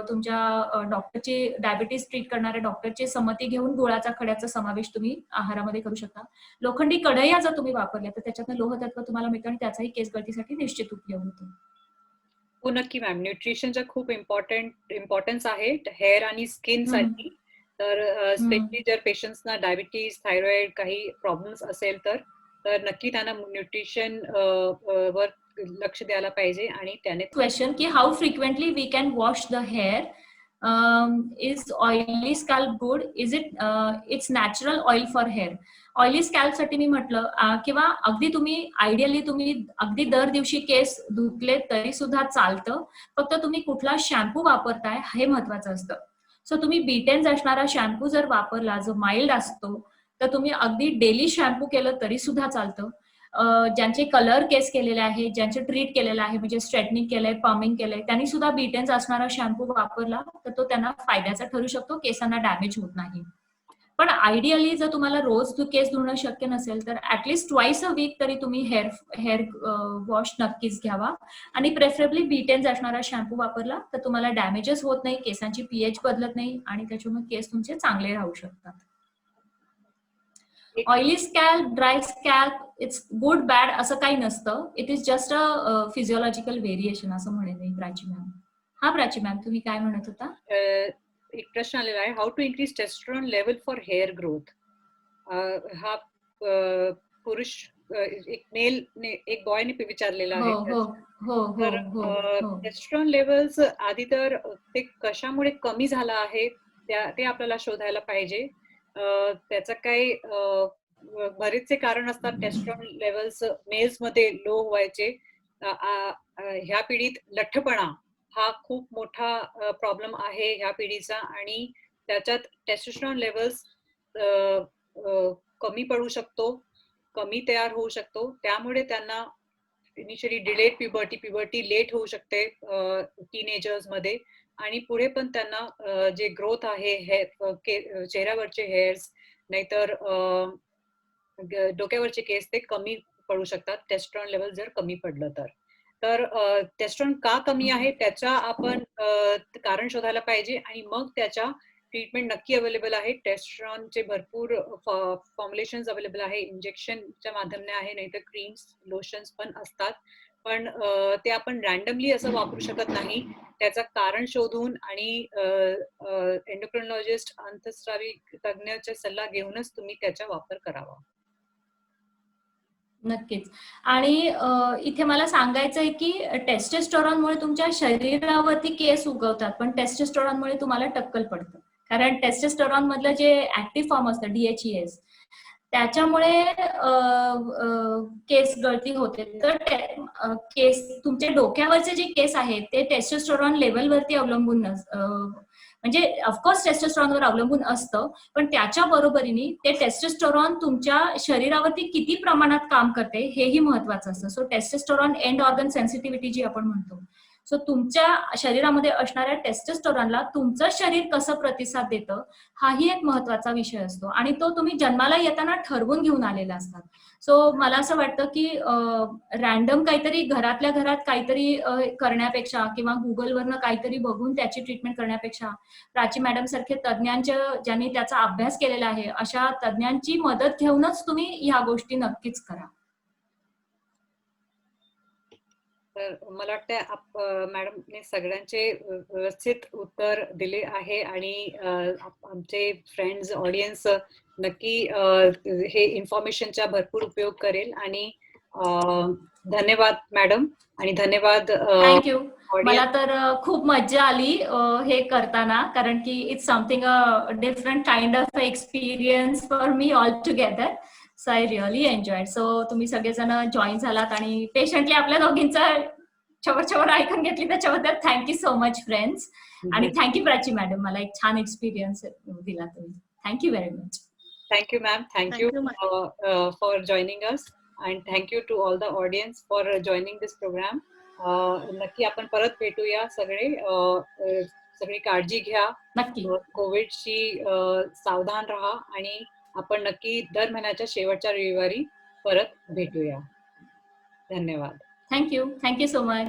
तुमच्या डॉक्टरची, डायबिटीस ट्रीट करणाऱ्या डॉक्टरची संमती घेऊन गुळाचा खड्याचा समावेश तुम्ही आहारामध्ये करू शकता. लोखंडी कढया जर तुम्ही वापरल्या तर त्याच्यातनं लोहतत्व तुम्हाला मिळतं आणि त्याचाही केस गळतीसाठी निश्चित उपयोग होतो. हो नक्की मॅम. न्यूट्रिशनचा खूप इम्पॉर्टन्स आहे हेअर आणि स्किनसाठी. तर स्पेशली जर पेशंट्सना डायबिटीज, थायरॉइड काही प्रॉब्लेम्स असेल तर नक्की त्यांना न्यूट्रिशन वर लक्ष द्यायला पाहिजे आणि त्याने क्वेश्चन की how frequently we can wash the hair. Is oily scalp good? Is its natural oil for hair? Oily scalp साठी मी म्हटलं किंवा अगदी तुम्ही आयडियली तुम्ही अगदी दर दिवशी केस धुतले तरी सुद्धा चालतं. फक्त तुम्ही कुठला शॅम्पू वापरताय हे महत्वाचं असतं. सो तुम्ही बीटेन्स असणारा शॅम्पू जर वापरला जो माइल्ड असतो तर तुम्ही अगदी डेली शॅम्पू केलं तरी सुद्धा चालतं. ज्यांचे कलर केस केलेले आहे, ज्यांचे ट्रीट केलेलं आहे म्हणजे स्ट्रेटनिंग केलंय, पमिंग केलंय, त्यांनी सुद्धा बीटेन्स असणारा शॅम्पू वापरला तर तो त्यांना फायद्याचा ठरू शकतो, केसांना डॅमेज होत नाही. पण आयडियली जर तुम्हाला रोज केस धुणं शक्य नसेल तर ऍटलीस्ट ट्वाइस अ वीक तरी तुम्ही हेअर वॉश नक्कीच घ्यावा आणि प्रेफरेबली बीटेन्स असणारा शॅम्पू वापरला तर तुम्हाला डॅमेजेस होत नाही, केसांची पीएच बदलत नाही आणि त्याच्यामुळे केस तुमचे चांगले राहू शकतात. Oily scalp, dry scalp it's good bad असं काही नसतं. It is just a physiological variation असं म्हणेन मी प्राची मॅम. हा प्राची मॅम तुम्ही काय म्हणत होता? एक प्रश्न आलेला आहे, how to increase testosterone level for hair growth. हा पुरुष एक मेलने एक बॉयने विचारलेला हो आहे. हो हो हो तर हो हो टेस्टोस्टेरोन लेवल्स आधी तर ते कशामुळे कमी झालं आहे ते आपल्याला शोधायला पाहिजे. त्याचं काही बरेचसे कारण असतात टेस्टोस्टेरोन लेवल्स मेल्समध्ये लो व्हायचे. ह्या पिढीत लठ्ठपणा हा खूप मोठा प्रॉब्लेम आहे ह्या पिढीचा आणि त्याच्यात टेस्टोस्टेरोन लेवल्स कमी पडू शकतो, कमी तयार होऊ शकतो. त्यामुळे त्यांना इनिशियली डिलेड प्युबर्टी लेट होऊ शकते टीनेजर्स मध्ये आणि पुढे पण त्यांना जे ग्रोथ आहे चेहऱ्यावरचे हेअर्स नाहीतर डोक्यावरचे केस ते कमी पडू शकतात टेस्टोस्टेरोन लेवल जर कमी पडलं तर टेस्टोस्टेरोन का कमी आहे त्याच्या आपण कारण शोधायला पाहिजे आणि मग त्याच्या ट्रीटमेंट नक्की अवेलेबल आहे. टेस्टोस्टेरोनचे भरपूर फॉर्म्युलेशन्स अवेलेबल आहे. इंजेक्शनच्या माध्यमाने आहे नाहीतर क्रीम्स लोशन्स पण असतात. पण ते आपण रँडमली असं वापरू शकत नाही. त्याचं कारण शोधून आणि एंडोक्रिनॉलॉजिस्ट अंतःस्रावी तज्ञाचा सल्ला घेऊनच तुम्ही त्याचा वापर करावा. नक्कीच. आणि इथे मला सांगायचंय की टेस्टोस्टेरोनमुळे तुमच्या शरीरावरती केस उगवतात, पण टेस्टोस्टेरोनमुळे तुम्हाला टक्कल पडतं. कारण टेस्टोस्टेरोन मधलं जे ऍक्टिव्ह फॉर्म असतं DHEAS त्याच्यामुळे केस गळती होते. तर केस तुमच्या डोक्यावरचे जे केस आहेत ते टेस्टोस्टेरोन लेवलवरती अवलंबून म्हणजे ऑफकोर्स टेस्टोस्टेरोनवर अवलंबून असतं, पण त्याच्या बरोबरीने ते टेस्टोस्टेरोन तुमच्या शरीरावरती किती प्रमाणात काम करते हेही महत्वाचं असतं. So testosterone end organ sensitivity जी आपण म्हणतो, सो तुमच्या शरीरामध्ये असणाऱ्या टेस्टोस्टेरोनला तुमचं शरीर कसं प्रतिसाद देतं हाही एक महत्वाचा विषय असतो आणि तो तुम्ही जन्माला येताना ठरवून घेऊन आलेला असतात. सो मला असं वाटतं की रॅन्डम काहीतरी घरातल्या घरात काहीतरी करण्यापेक्षा किंवा गुगलवरनं काहीतरी बघून त्याची ट्रीटमेंट करण्यापेक्षा प्राची मॅडम सारखे तज्ञांच्या ज्यांनी त्याचा अभ्यास केलेला आहे अशा तज्ञांची मदत घेऊनच तुम्ही ह्या गोष्टी नक्कीच करा. तर मला वाटतं मॅडमने सगळ्यांचे व्यवस्थित उत्तर दिले आहे आणि आमचे फ्रेंड्स ऑडियन्स नक्की हे इन्फॉर्मेशनचा भरपूर उपयोग करेल आणि धन्यवाद मॅडम आणि धन्यवाद थँक्यू. मला ऑडियन्स. तर खूप मज्जा आली हे करताना, कारण की it's something different kind of experience for me all together. So I really enjoyed. So तुम्ही सगळेजण जॉईन झालात आणि पेशंटली आपल्या दोघींचं चवर ऐकून घेतली त्याच्याबद्दल थँक्यू सो मच फ्रेंड्स. आणि थँक्यू प्राची मॅडम, मला एक छान एक्सपिरियन्स दिला तुम्ही. Thank you very much. Thank you, ma'am. Thank you for joining us, and thank you to all the audience for joining this program. नक्की आपण परत भेटूया सगळे. सगळी काळजी घ्या. नक्की. कोविडशी सावधान राहा आणि आपण नक्की दर महिन्याच्या शेवटच्या रविवारी परत भेटूया. धन्यवाद. Thank you so much.